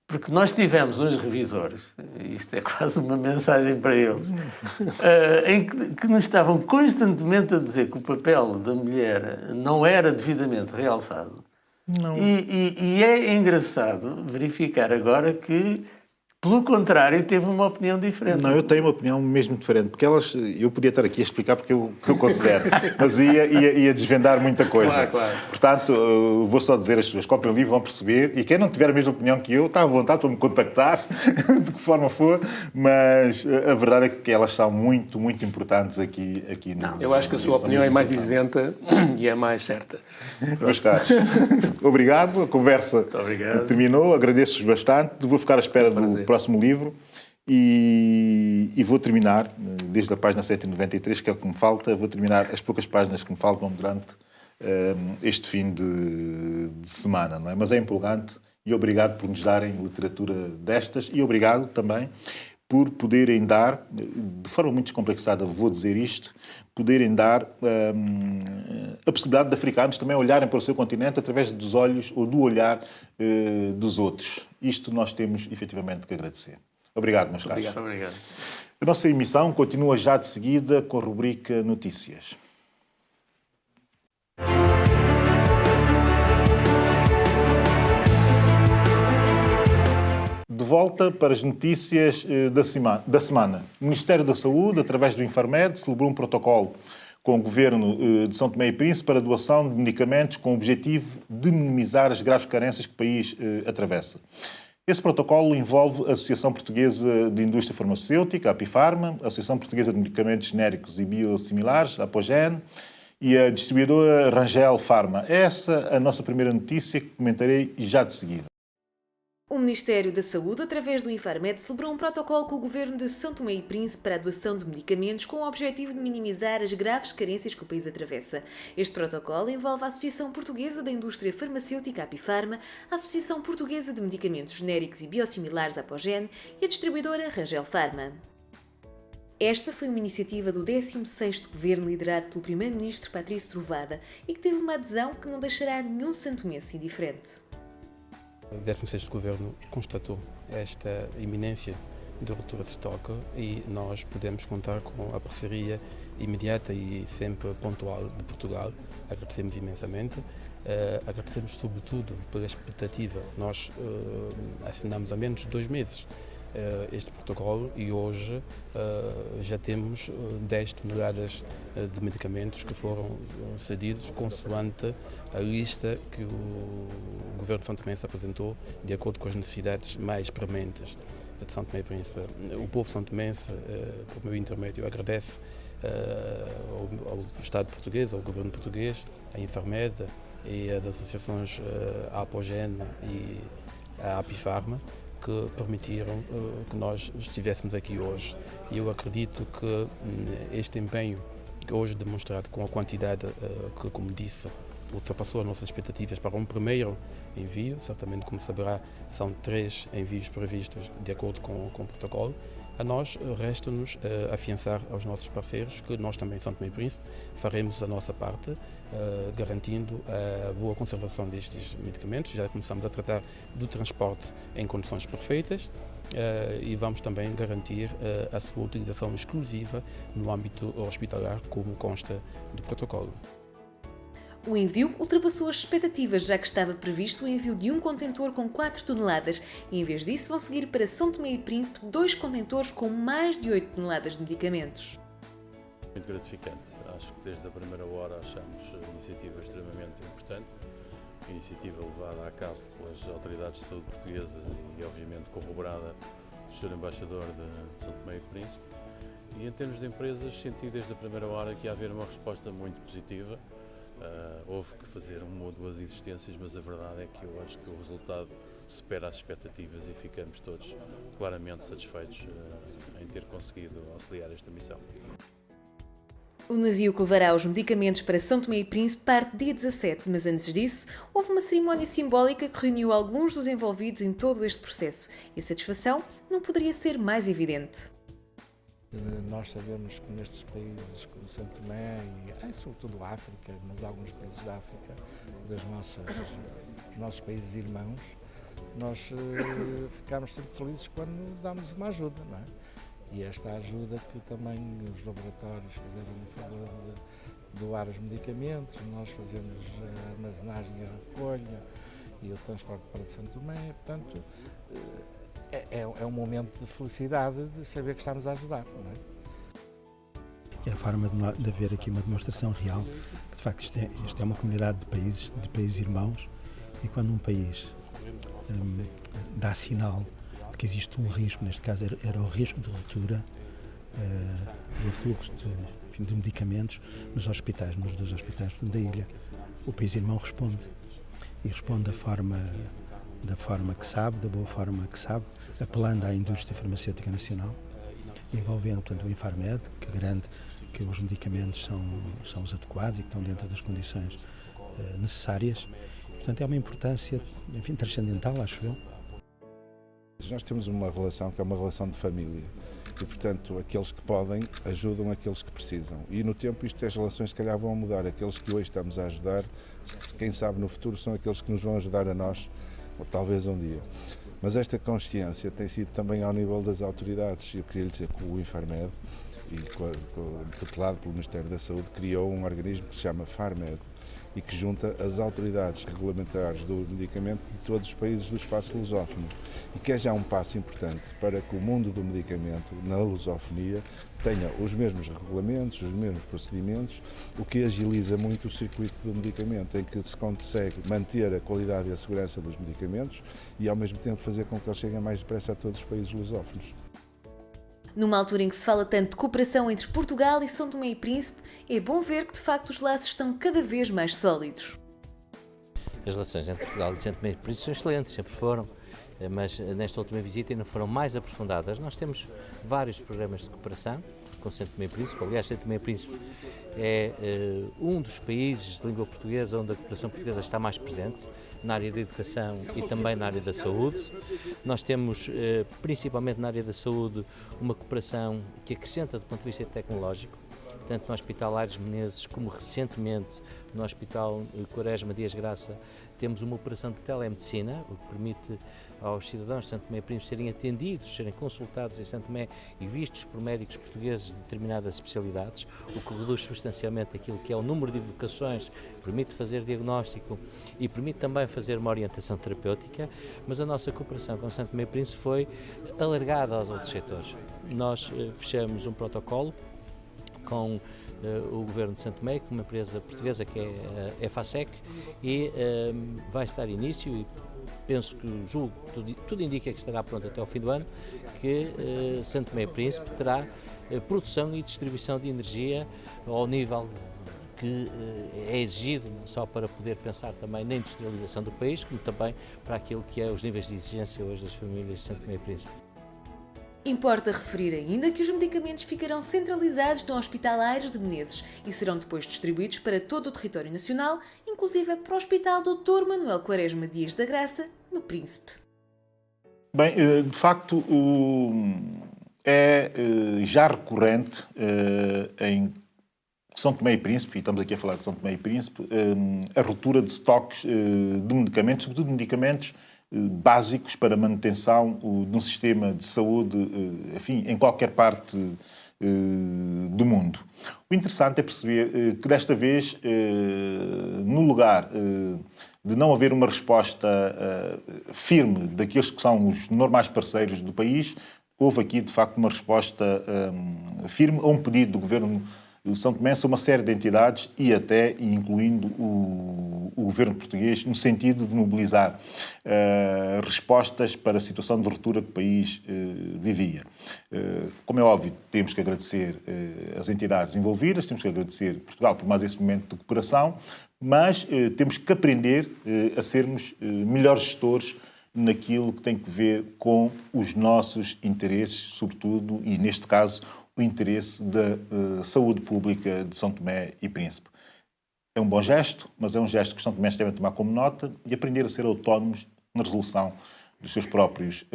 Porque nós tivemos uns revisores, isto é quase uma mensagem para eles, em que nos estavam constantemente a dizer que o papel da mulher não era devidamente realçado. Não. E é engraçado verificar agora que, pelo contrário, teve uma opinião diferente. Não, eu tenho uma opinião mesmo diferente, porque eu podia estar aqui a explicar porque eu considero, mas ia desvendar muita coisa. Claro. Portanto, vou só dizer às pessoas, comprem o livro, vão perceber, e quem não tiver a mesma opinião que eu, está à vontade para me contactar, de que forma for, mas a verdade é que elas são muito, muito importantes aqui no... Eu acho que a sua opinião é mais isenta e é mais certa. Meus caros, obrigado, a conversa terminou, agradeço-vos bastante, vou ficar à espera do próximo livro e vou terminar, desde a página 193, que é o que me falta, vou terminar as poucas páginas que me faltam durante este fim de semana, não é? Mas é empolgante e obrigado por nos darem literatura destas e obrigado também por poderem dar, de forma muito descomplexada, vou dizer isto, poderem dar a possibilidade de africanos também olharem para o seu continente através dos olhos ou do olhar dos outros. Isto nós temos, efetivamente, que agradecer. Obrigado, meus caros. Obrigado. A nossa emissão continua já de seguida com a rubrica Notícias. De volta para as notícias da semana. O Ministério da Saúde, através do Infarmed, celebrou um protocolo com o Governo de São Tomé e Príncipe para a doação de medicamentos com o objetivo de minimizar as graves carências que o país atravessa. Esse protocolo envolve a Associação Portuguesa de Indústria Farmacêutica, a Apifarma, a Associação Portuguesa de Medicamentos Genéricos e Biosimilares, a Apogen, e a distribuidora Rangel Pharma. Essa é a nossa primeira notícia que comentarei já de seguida. O Ministério da Saúde, através do Infarmed, celebrou um protocolo com o Governo de São Tomé e Príncipe para a doação de medicamentos com o objetivo de minimizar as graves carências que o país atravessa. Este protocolo envolve a Associação Portuguesa da Indústria Farmacêutica, Apifarma, a Associação Portuguesa de Medicamentos Genéricos e Biosimilares, Apogen, e a distribuidora Rangel Pharma. Esta foi uma iniciativa do 16º Governo liderado pelo Primeiro-Ministro Patrício Trovoada e que teve uma adesão que não deixará nenhum santomense indiferente. O 16º Governo constatou esta iminência de ruptura de estoque e nós podemos contar com a parceria imediata e sempre pontual de Portugal. Agradecemos imensamente. Agradecemos sobretudo pela expectativa. Nós assinamos há menos de 2 meses este protocolo e hoje já temos 10 toneladas de medicamentos que foram cedidos consoante a lista que o Governo de São Tomé se apresentou de acordo com as necessidades mais prementes de São Tomé e Príncipe. O povo santomense, por meu intermédio, agradece ao Estado português, ao Governo português, à Infarmed e às associações Apogen e a Apifarma, que permitiram que nós estivéssemos aqui hoje. E eu acredito que este empenho, que hoje demonstrado com a quantidade que, como disse, ultrapassou as nossas expectativas para um primeiro envio, certamente, como saberá, são 3 envios previstos de acordo com o protocolo. A nós resta-nos afiançar aos nossos parceiros que nós também, São Tomé e Príncipe, faremos a nossa parte, garantindo a boa conservação destes medicamentos. Já começamos a tratar do transporte em condições perfeitas e vamos também garantir a sua utilização exclusiva no âmbito hospitalar, como consta do protocolo. O envio ultrapassou as expectativas, já que estava previsto o envio de um contentor com 4 toneladas e, em vez disso, vão seguir para São Tomé e Príncipe 2 contentores com mais de 8 toneladas de medicamentos. Muito gratificante. Acho que desde a primeira hora achamos a iniciativa extremamente importante. Iniciativa levada a cabo pelas autoridades de saúde portuguesas e, obviamente, corroborada pelo Sr. Embaixador de São Tomé e Príncipe. E, em termos de empresas, senti desde a primeira hora que ia haver uma resposta muito positiva. Houve que fazer uma ou 2 insistências, mas a verdade é que eu acho que o resultado supera as expectativas e ficamos todos claramente satisfeitos em ter conseguido auxiliar esta missão. O navio que levará os medicamentos para São Tomé e Príncipe parte dia 17, mas antes disso, houve uma cerimónia simbólica que reuniu alguns dos envolvidos em todo este processo e a satisfação não poderia ser mais evidente. Nós sabemos que nestes países como São Tomé e sobretudo a África, mas alguns países da África, dos nossos países irmãos, nós ficamos sempre felizes quando damos uma ajuda, não é? E esta ajuda que também os laboratórios fizeram o favor de doar os medicamentos, nós fazemos a armazenagem e a recolha e o transporte para São Tomé, portanto, é um momento de felicidade de saber que estamos a ajudar, não é? É a forma de haver aqui uma demonstração real que, de facto, isto é uma comunidade de países irmãos, e quando um país dá sinal de que existe um risco, neste caso era o risco de ruptura do fluxo de medicamentos nos hospitais, nos 2 hospitais da ilha, o país irmão responde. E responde da forma que sabe, da boa forma que sabe, apelando à indústria farmacêutica nacional, envolvendo, portanto, o Infarmed, que garante que os medicamentos são os adequados e que estão dentro das condições necessárias. Portanto, é uma importância, enfim, transcendental, acho eu. Nós temos uma relação que é uma relação de família e, portanto, aqueles que podem ajudam aqueles que precisam. E no tempo estas relações se calhar vão mudar. Aqueles que hoje estamos a ajudar, quem sabe no futuro são aqueles que nos vão ajudar a nós, ou talvez um dia. Mas esta consciência tem sido também ao nível das autoridades. Eu queria lhe dizer que o Infarmed, tutelado pelo Ministério da Saúde, criou um organismo que se chama Farmed, e que junta as autoridades regulamentares do medicamento de todos os países do espaço lusófono e que é já um passo importante para que o mundo do medicamento, na lusofonia, tenha os mesmos regulamentos, os mesmos procedimentos, o que agiliza muito o circuito do medicamento, em que se consegue manter a qualidade e a segurança dos medicamentos e ao mesmo tempo fazer com que eles cheguem mais depressa a todos os países lusófonos. Numa altura em que se fala tanto de cooperação entre Portugal e São Tomé e Príncipe, é bom ver que de facto os laços estão cada vez mais sólidos. As relações entre Portugal e São Tomé e Príncipe são excelentes, sempre foram, mas nesta última visita ainda foram mais aprofundadas. Nós temos vários programas de cooperação com São Tomé e Príncipe. Aliás, São Tomé e Príncipe é um dos países de língua portuguesa onde a cooperação portuguesa está mais presente, na área da educação e também na área da saúde. Nós temos, principalmente na área da saúde, uma cooperação que acrescenta do ponto de vista tecnológico, tanto no Hospital Aires Menezes como recentemente no Hospital Quaresma Dias Graça, temos uma operação de telemedicina, o que permite aos cidadãos de São Tomé e Príncipe serem atendidos, serem consultados em São Tomé e vistos por médicos portugueses de determinadas especialidades, o que reduz substancialmente aquilo que é o número de evocações, permite fazer diagnóstico e permite também fazer uma orientação terapêutica, mas a nossa cooperação com São Tomé e Príncipe foi alargada aos outros setores. Nós fechamos um protocolo com o Governo de São Tomé, com uma empresa portuguesa que é a EFASEC, e vai estar início, e penso que tudo indica que estará pronto até ao fim do ano, que São Tomé e Príncipe terá produção e distribuição de energia ao nível que é exigido, não só para poder pensar também na industrialização do país, como também para aquilo que é os níveis de exigência hoje das famílias de São Tomé e Príncipe. Importa referir ainda que os medicamentos ficarão centralizados no Hospital Aires de Menezes e serão depois distribuídos para todo o território nacional, inclusive para o Hospital Dr. Manuel Quaresma Dias da Graça, no Príncipe. Bem, de facto, é já recorrente em São Tomé e Príncipe, e estamos aqui a falar de São Tomé e Príncipe, a ruptura de estoques de medicamentos, sobretudo de medicamentos básicos para a manutenção de um sistema de saúde, enfim, em qualquer parte do mundo. O interessante é perceber que desta vez, no lugar de não haver uma resposta firme daqueles que são os normais parceiros do país, houve aqui, de facto, uma resposta firme a um pedido do Governo de São Tomé a uma série de entidades e até incluindo o governo português, no sentido de mobilizar respostas para a situação de ruptura que o país vivia. Como é óbvio, temos que agradecer as entidades envolvidas, temos que agradecer Portugal por mais esse momento de cooperação, mas temos que aprender a sermos melhores gestores naquilo que tem que ver com os nossos interesses, sobretudo, e neste caso, o interesse da saúde pública de São Tomé e Príncipe. É um bom gesto, mas é um gesto que São Tomé devem tomar como nota e aprender a ser autónomos na resolução dos seus próprios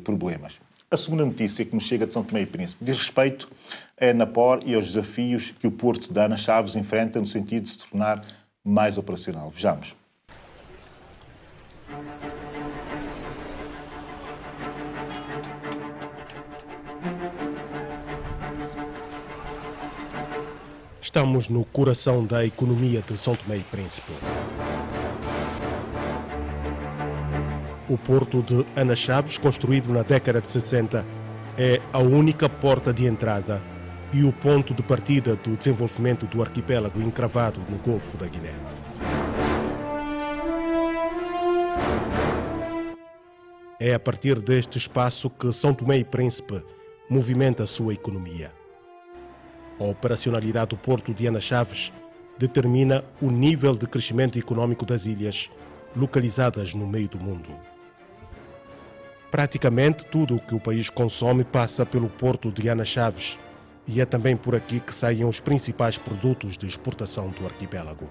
problemas. A segunda notícia que nos chega de São Tomé e Príncipe diz respeito à Enapor e aos desafios que o Porto de Ana Chaves enfrenta no sentido de se tornar mais operacional. Vejamos. Estamos no coração da economia de São Tomé e Príncipe. O porto de Ana Chaves, construído na década de 60, é a única porta de entrada e o ponto de partida do desenvolvimento do arquipélago encravado no Golfo da Guiné. É a partir deste espaço que São Tomé e Príncipe movimenta a sua economia. A operacionalidade do porto de Ana Chaves determina o nível de crescimento econômico das ilhas localizadas no meio do mundo. Praticamente tudo o que o país consome passa pelo porto de Ana Chaves e é também por aqui que saem os principais produtos de exportação do arquipélago.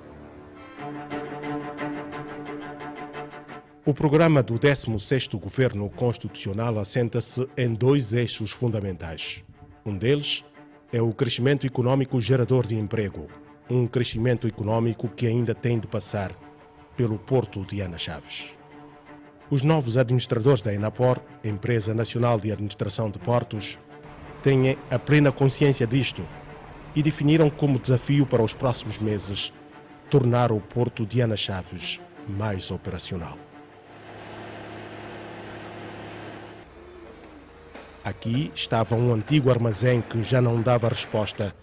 O programa do 16º Governo Constitucional assenta-se em dois eixos fundamentais. Um deles é o crescimento econômico gerador de emprego, um crescimento econômico que ainda tem de passar pelo porto de Ana Chaves. Os novos administradores da Enapor, Empresa Nacional de Administração de Portos, têm a plena consciência disto e definiram como desafio para os próximos meses tornar o porto de Ana Chaves mais operacional. Aqui estava um antigo armazém que já não dava resposta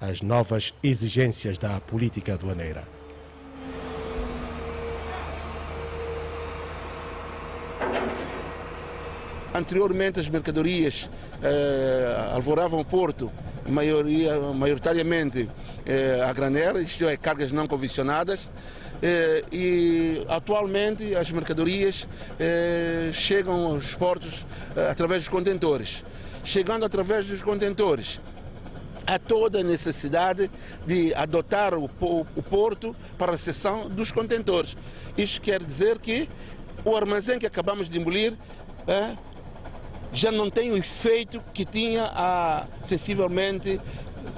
às novas exigências da política aduaneira. Anteriormente as mercadorias alvoravam o porto, maioritariamente a granel, isto é, cargas não convencionadas, e atualmente as mercadorias chegam aos portos através dos contentores. Chegando através dos contentores, há toda a necessidade de adotar o porto para a recepção dos contentores. Isto quer dizer que o armazém que acabamos de demolir já não tem o efeito que tinha há sensivelmente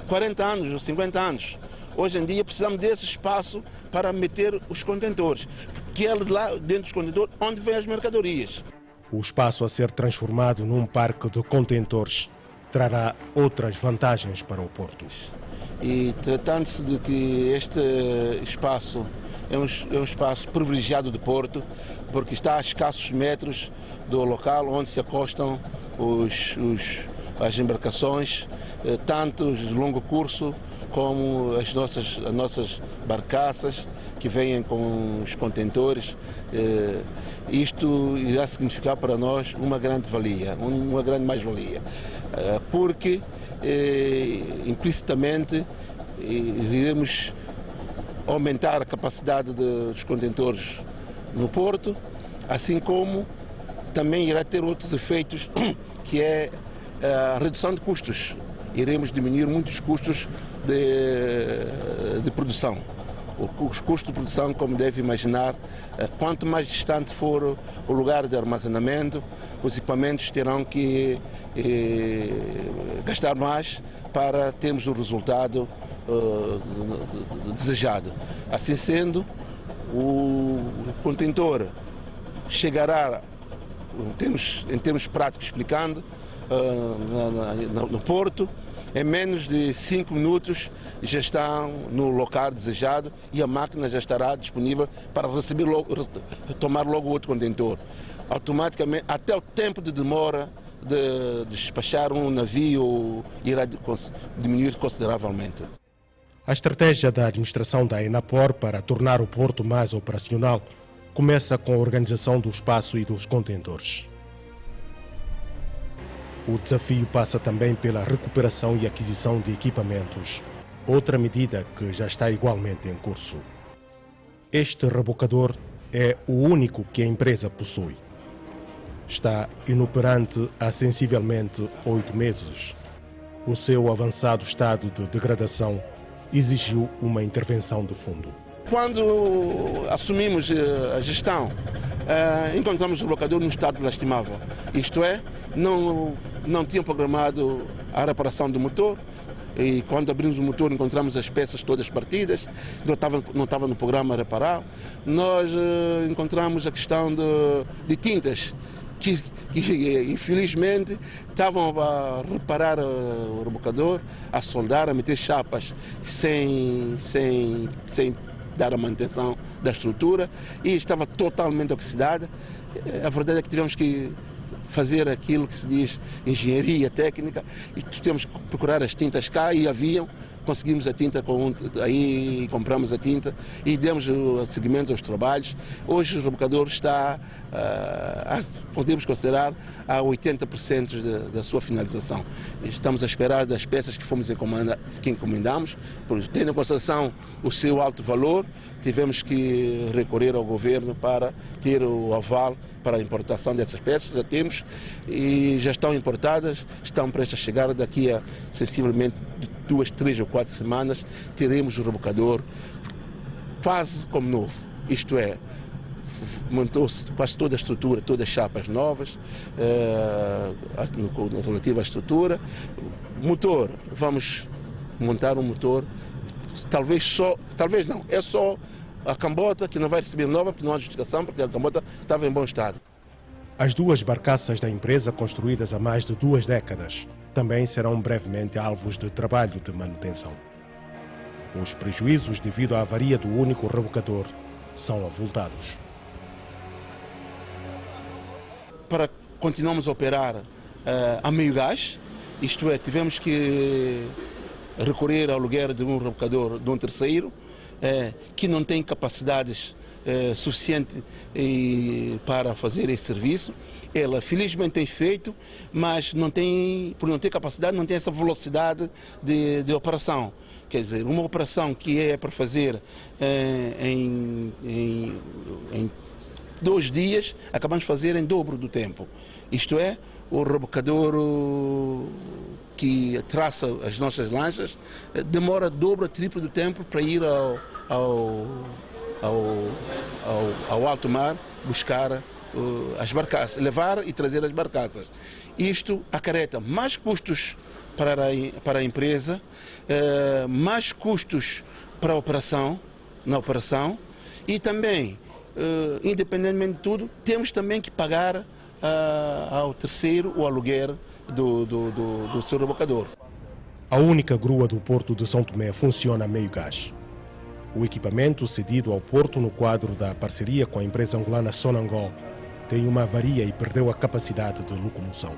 40 anos ou 50 anos. Hoje em dia precisamos desse espaço para meter os contentores, porque é lá dentro dos contentores onde vêm as mercadorias. O espaço a ser transformado num parque de contentores trará outras vantagens para o porto. E tratando-se de que este espaço é um espaço privilegiado do porto, porque está a escassos metros do local onde se acostam as embarcações, tanto de longo curso como as nossas barcaças que vêm com os contentores. Isto irá significar para nós uma grande valia, uma grande mais-valia, porque implicitamente iremos aumentar a capacidade dos contentores no porto, assim como também irá ter outros efeitos, que é a redução de custos. Iremos diminuir muitos custos de produção. Os custos de produção, como deve imaginar, quanto mais distante for o lugar de armazenamento, os equipamentos terão que gastar mais para termos o resultado desejado. Assim sendo, o contentor chegará, em termos práticos explicando, no porto, em menos de 5 minutos já estão no local desejado e a máquina já estará disponível para tomar logo outro contentor. Automaticamente, até o tempo de demora de despachar um navio irá diminuir consideravelmente. A estratégia da administração da Enapor para tornar o porto mais operacional começa com a organização do espaço e dos contentores. O desafio passa também pela recuperação e aquisição de equipamentos, outra medida que já está igualmente em curso. Este rebocador é o único que a empresa possui. Está inoperante há sensivelmente 8 meses. O seu avançado estado de degradação exigiu uma intervenção de fundo. Quando assumimos a gestão, encontramos o rebocador num estado lastimável. Isto é, não tinham programado a reparação do motor, e quando abrimos o motor encontramos as peças todas partidas, não estava no programa a reparar. Nós encontramos a questão de tintas, que infelizmente estavam a reparar o rebocador, a soldar, a meter chapas sem dar a manutenção da estrutura, e estava totalmente oxidada. A verdade é que tivemos que fazer aquilo que se diz engenharia técnica, e temos que procurar as tintas cá, e haviam. Conseguimos a tinta, aí compramos a tinta e demos seguimento aos trabalhos. Hoje o rebocador está, podemos considerar, a 80% da sua finalização. Estamos a esperar das peças que encomendamos, tendo em consideração o seu alto valor, tivemos que recorrer ao governo para ter o aval para a importação dessas peças. Já temos e já estão importadas, estão prestes a chegar. Daqui a sensivelmente 2, 3 ou 4 semanas teremos o rebocador quase como novo. Isto é, montou-se quase toda a estrutura, todas as chapas novas, relativa à estrutura. Motor, vamos montar um motor, talvez não, é só a cambota que não vai receber nova, porque não há justificação, porque a cambota estava em bom estado. As 2 barcaças da empresa, construídas há mais de 2 décadas, também serão brevemente alvos de trabalho de manutenção. Os prejuízos devido à avaria do único rebocador são avultados. Para continuarmos a operar a meio gás, isto é, tivemos que recorrer ao aluguer de um rebocador de um terceiro que não tem capacidades suficiente para fazer esse serviço. Ela felizmente tem feito, mas não tem, por não ter capacidade, não tem essa velocidade de operação. Quer dizer, uma operação que é para fazer em 2 dias, acabamos de fazer em dobro do tempo. Isto é, o rebocador que traça as nossas lanchas demora dobro, triplo do tempo para ir ao alto mar buscar as barcaças, levar e trazer as barcaças. Isto acarreta mais custos para a empresa, mais custos para a operação, na operação, e também, independentemente de tudo, temos também que pagar ao terceiro o aluguer do seu rebocador. A única grua do Porto de São Tomé funciona a meio gás. O equipamento cedido ao Porto no quadro da parceria com a empresa angolana Sonangol tem uma avaria e perdeu a capacidade de locomoção.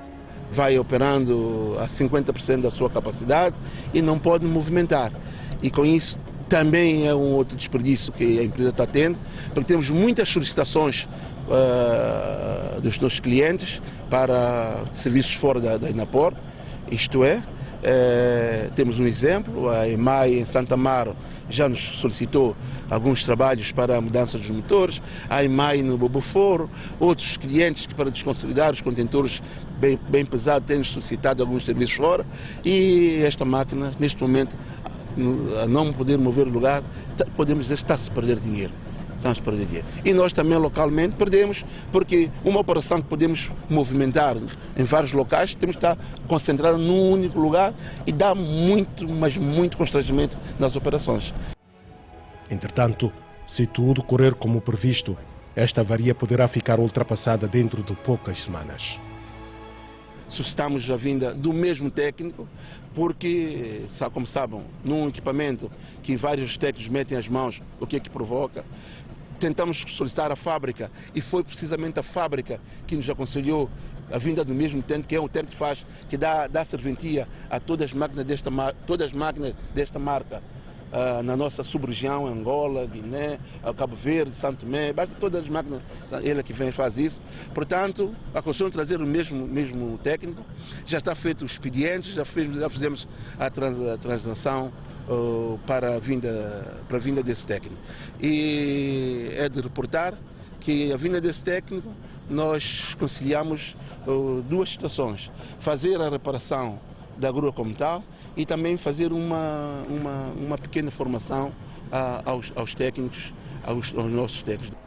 Vai operando a 50% da sua capacidade e não pode movimentar. E com isso também é um outro desperdício que a empresa está tendo, porque temos muitas solicitações dos nossos clientes para serviços fora da Inapor. Isto é, temos um exemplo, a EMAI em Santa Amaro já nos solicitou alguns trabalhos para a mudança dos motores, a EMAI no Boboforo, outros clientes que para desconsolidar os contentores bem pesados têm nos solicitado alguns serviços fora, e esta máquina, neste momento, a não poder mover o lugar, podemos dizer que está-se a perder dinheiro. Estamos a perder dinheiro. E nós também localmente perdemos, porque uma operação que podemos movimentar em vários locais, temos que estar concentrada num único lugar e dá muito, mas muito constrangimento nas operações. Entretanto, se tudo correr como previsto, esta avaria poderá ficar ultrapassada dentro de poucas semanas. Suscitamos a vinda do mesmo técnico, porque, como sabem, num equipamento que vários técnicos metem as mãos, o que é que provoca? Tentamos solicitar a fábrica e foi precisamente a fábrica que nos aconselhou a vinda do mesmo técnico, que é o técnico que dá serventia a todas as máquinas desta marca. Na nossa sub-região, Angola, Guiné, Cabo Verde, Santo Tomé, basta todas as máquinas, ele que vem faz isso. Portanto, aconselham trazer o mesmo técnico, já está feito os expedientes, já fizemos a transação para a vinda desse técnico. E é de reportar que a vinda desse técnico nós conciliamos 2 situações: fazer a reparação da grua como tal e também fazer uma pequena formação aos técnicos, aos nossos técnicos.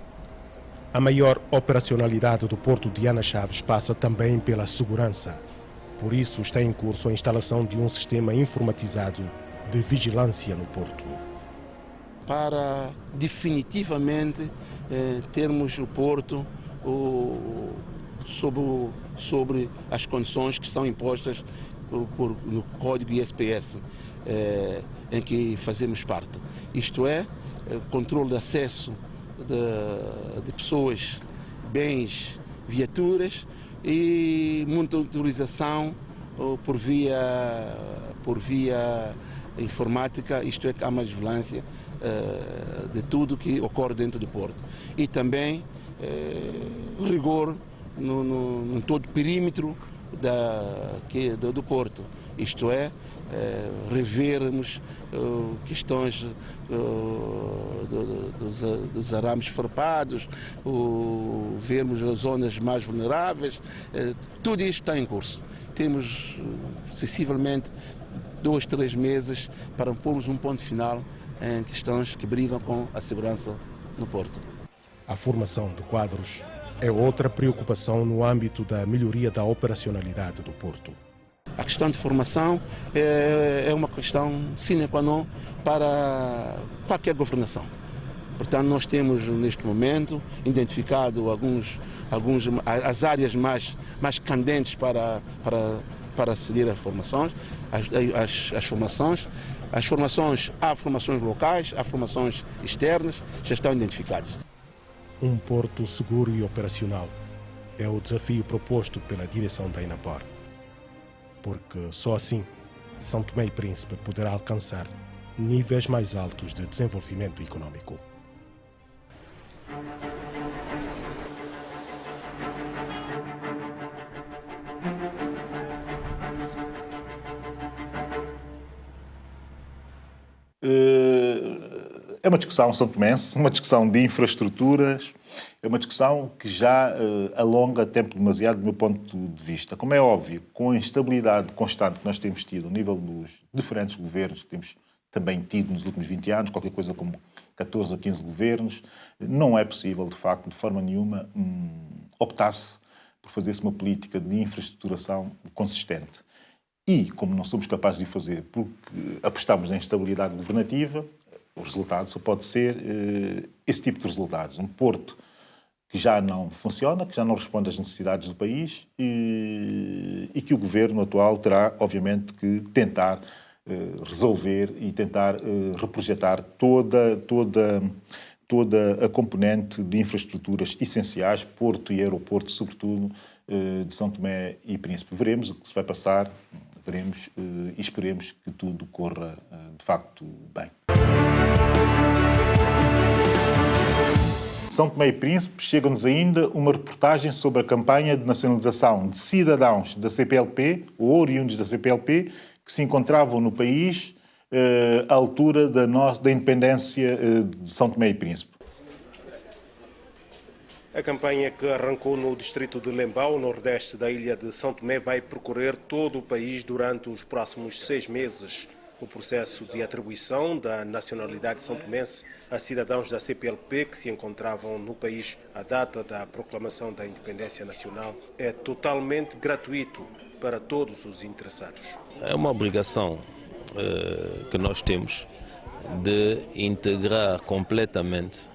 A maior operacionalidade do Porto de Ana Chaves passa também pela segurança. Por isso está em curso a instalação de um sistema informatizado de vigilância no Porto. Para definitivamente termos o Porto sobre as condições que são impostas no código ISPS em que fazemos parte. Isto é, controle de acesso de pessoas, bens, viaturas e monitorização por via informática, isto é, câmara de vigilância de tudo que ocorre dentro do Porto. E também rigor no todo o perímetro do Porto, isto é, revermos questões dos arames farpados, vermos as zonas mais vulneráveis, tudo isto está em curso. Temos, sensivelmente, 2, 3 meses para pormos um ponto final em questões que brigam com a segurança no Porto. A formação de quadros é outra preocupação no âmbito da melhoria da operacionalidade do Porto. A questão de formação é uma questão sine qua non para qualquer governação. Portanto, nós temos neste momento identificado as áreas mais candentes para aceder às formações. As formações Há formações locais, há formações externas, já estão identificadas. Um porto seguro e operacional é o desafio proposto pela direção da Inapor. Porque só assim São Tomé e Príncipe poderá alcançar níveis mais altos de desenvolvimento econômico. É uma discussão santomense, uma discussão de infraestruturas, é uma discussão que já alonga tempo demasiado do meu ponto de vista. Como é óbvio, com a instabilidade constante que nós temos tido ao nível dos diferentes governos que temos também tido nos últimos 20 anos, qualquer coisa como 14 ou 15 governos, não é possível, de facto, de forma nenhuma, optar-se por fazer-se uma política de infraestruturação consistente. E, como não somos capazes de o fazer porque apostamos na instabilidade governativa, o resultado só pode ser esse tipo de resultados. Um porto que já não funciona, que já não responde às necessidades do país e que o governo atual terá, obviamente, que tentar resolver e tentar reprojetar toda a componente de infraestruturas essenciais, porto e aeroporto, sobretudo, de São Tomé e Príncipe. Veremos o que se vai passar, veremos e esperemos que tudo corra, de facto, bem. São Tomé e Príncipe, chega-nos ainda uma reportagem sobre a campanha de nacionalização de cidadãos da CPLP, ou oriundos da CPLP, que se encontravam no país à altura da independência de São Tomé e Príncipe. A campanha que arrancou no distrito de Lembau, nordeste da ilha de São Tomé, vai percorrer todo o país durante os próximos 6 meses. O processo de atribuição da nacionalidade são-tomense a cidadãos da CPLP que se encontravam no país à data da proclamação da independência nacional é totalmente gratuito para todos os interessados. É uma obrigação que nós temos de integrar completamente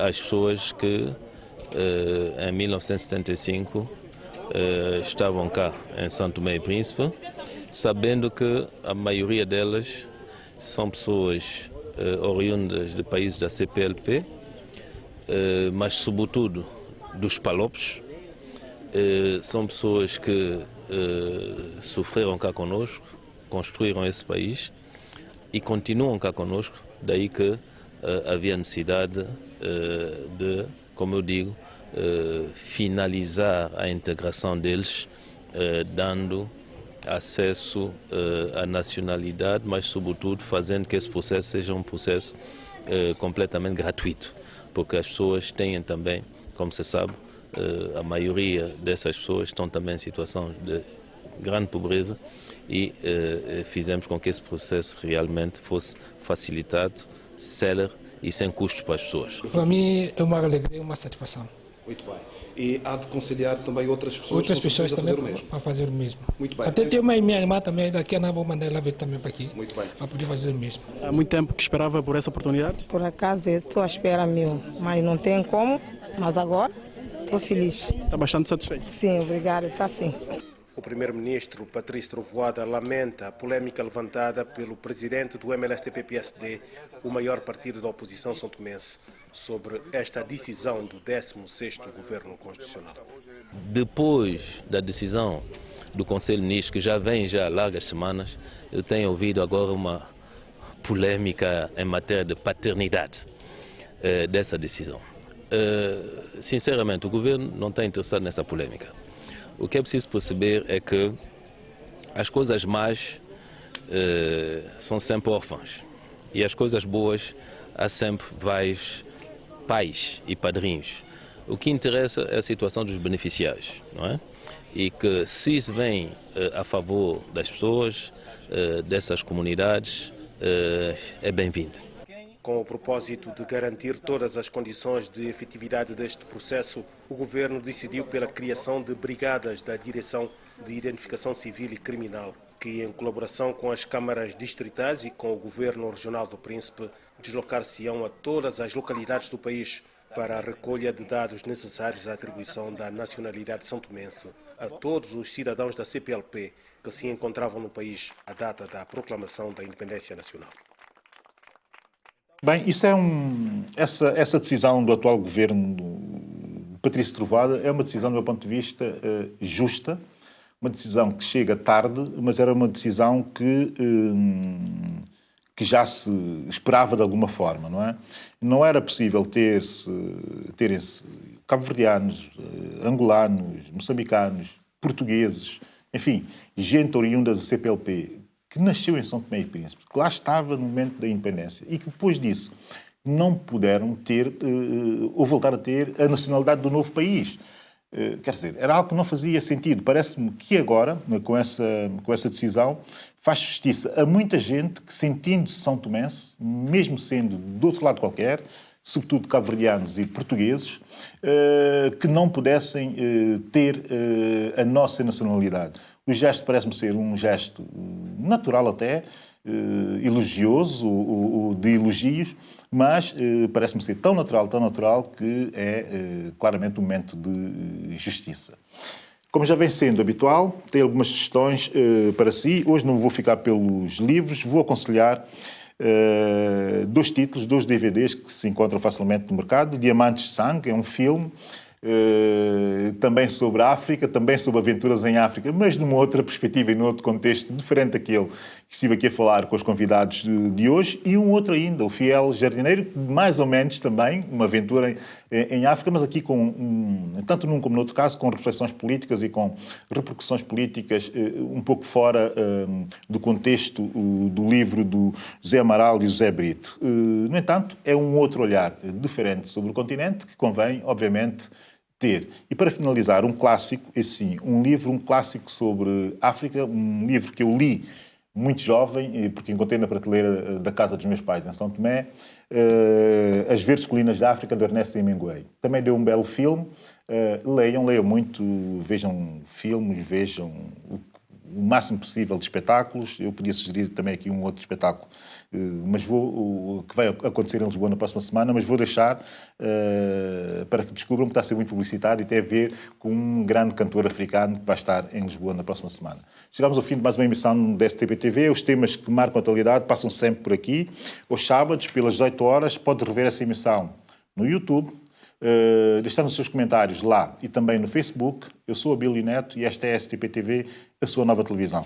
as pessoas que em 1975 estavam cá em São Tomé e Príncipe, sabendo que a maioria delas são pessoas oriundas de países da CPLP, mas sobretudo dos Palopes. São pessoas que sofreram cá conosco, construíram esse país e continuam cá conosco, daí que havia necessidade de, como eu digo, finalizar a integração deles, dando acesso à nacionalidade, mas sobretudo fazendo que esse processo seja um processo completamente gratuito, porque as pessoas têm também, como se sabe, a maioria dessas pessoas estão também em situação de grande pobreza e fizemos com que esse processo realmente fosse facilitado, célere e sem custos para as pessoas. Para mim é uma alegria e uma satisfação. Muito bem. E há de conciliar também outras pessoas, também para fazer o mesmo. Muito bem. Até tem minha irmã também, daqui a nada vou mandar ela vir também para aqui. Muito bem. Para poder fazer o mesmo. Há muito tempo que esperava por essa oportunidade? Por acaso eu estou à espera mesmo, mas não tem como, mas agora estou feliz. Está bastante satisfeito? Sim, obrigada, está sim. O primeiro-ministro Patrício Trovoada lamenta a polémica levantada pelo presidente do MLSTP-PSD, o maior partido da oposição são-tomense, sobre esta decisão do 16º Governo Constitucional. Depois da decisão do Conselho de Ministros, que já vem há largas semanas, eu tenho ouvido agora uma polémica em matéria de paternidade dessa decisão. Sinceramente, o Governo não está interessado nessa polémica. O que é preciso perceber é que as coisas más são sempre órfãs e as coisas boas há sempre vários pais e padrinhos. O que interessa é a situação dos beneficiários, não é? E que se isso vem a favor das pessoas, dessas comunidades, é bem-vindo. Com o propósito de garantir todas as condições de efetividade deste processo, o Governo decidiu pela criação de brigadas da Direção de Identificação Civil e Criminal, que, em colaboração com as câmaras distritais e com o Governo Regional do Príncipe, deslocar-se-ão a todas as localidades do país para a recolha de dados necessários à atribuição da nacionalidade santomense a todos os cidadãos da CPLP que se encontravam no país à data da proclamação da independência nacional. Bem, essa decisão do atual governo de Patrício Trovoada é uma decisão, do meu ponto de vista, justa, uma decisão que chega tarde, mas era uma decisão que já se esperava de alguma forma, não é? Não era possível terem-se cabo-verdianos, angolanos, moçambicanos, portugueses, enfim, gente oriunda da CPLP, que nasceu em São Tomé e Príncipe, que lá estava no momento da independência e que depois disso não puderam ter ou voltar a ter a nacionalidade do novo país. Quer dizer, era algo que não fazia sentido. Parece-me que agora, com essa decisão, faz justiça a muita gente que, sentindo-se são tomense, mesmo sendo de outro lado qualquer, sobretudo cabo-verdianos e portugueses, que não pudessem ter a nossa nacionalidade. O gesto parece-me ser um gesto natural até, elogioso, ou de elogios, mas parece-me ser tão natural que é claramente um momento de justiça. Como já vem sendo habitual, tenho algumas sugestões para si. Hoje não vou ficar pelos livros, vou aconselhar dois títulos, 2 DVDs que se encontram facilmente no mercado. Diamantes de Sangue é um filme, também sobre a África, também sobre aventuras em África, mas numa outra perspectiva e num outro contexto diferente daquele que estive aqui a falar com os convidados de hoje, e um outro ainda, O Fiel Jardineiro, mais ou menos também, uma aventura em África, mas aqui tanto num como no outro caso, com reflexões políticas e com repercussões políticas um pouco fora do contexto do livro do José Amaral e José Brito. No entanto, é um outro olhar diferente sobre o continente que convém, obviamente, ter. E para finalizar, um clássico, esse sim, um clássico sobre África, um livro que eu li muito jovem, porque encontrei na prateleira da casa dos meus pais, em São Tomé, As Verdes Colinas da África, de Ernesto Hemingway. Também deu um belo filme. Leiam muito, vejam filmes, vejam o máximo possível de espetáculos. Eu podia sugerir também aqui um outro espetáculo, mas que vai acontecer em Lisboa na próxima semana, mas vou deixar para que descubram, que está a ser muito publicitado e tem a ver com um grande cantor africano que vai estar em Lisboa na próxima semana. Chegamos ao fim de mais uma emissão da STP-TV. Os temas que marcam a atualidade passam sempre por aqui. Aos sábados, pelas 18 horas, pode rever essa emissão no YouTube, deixar os seus comentários lá e também no Facebook. Eu sou Abílio Neto e esta é a STP-TV, a sua nova televisão.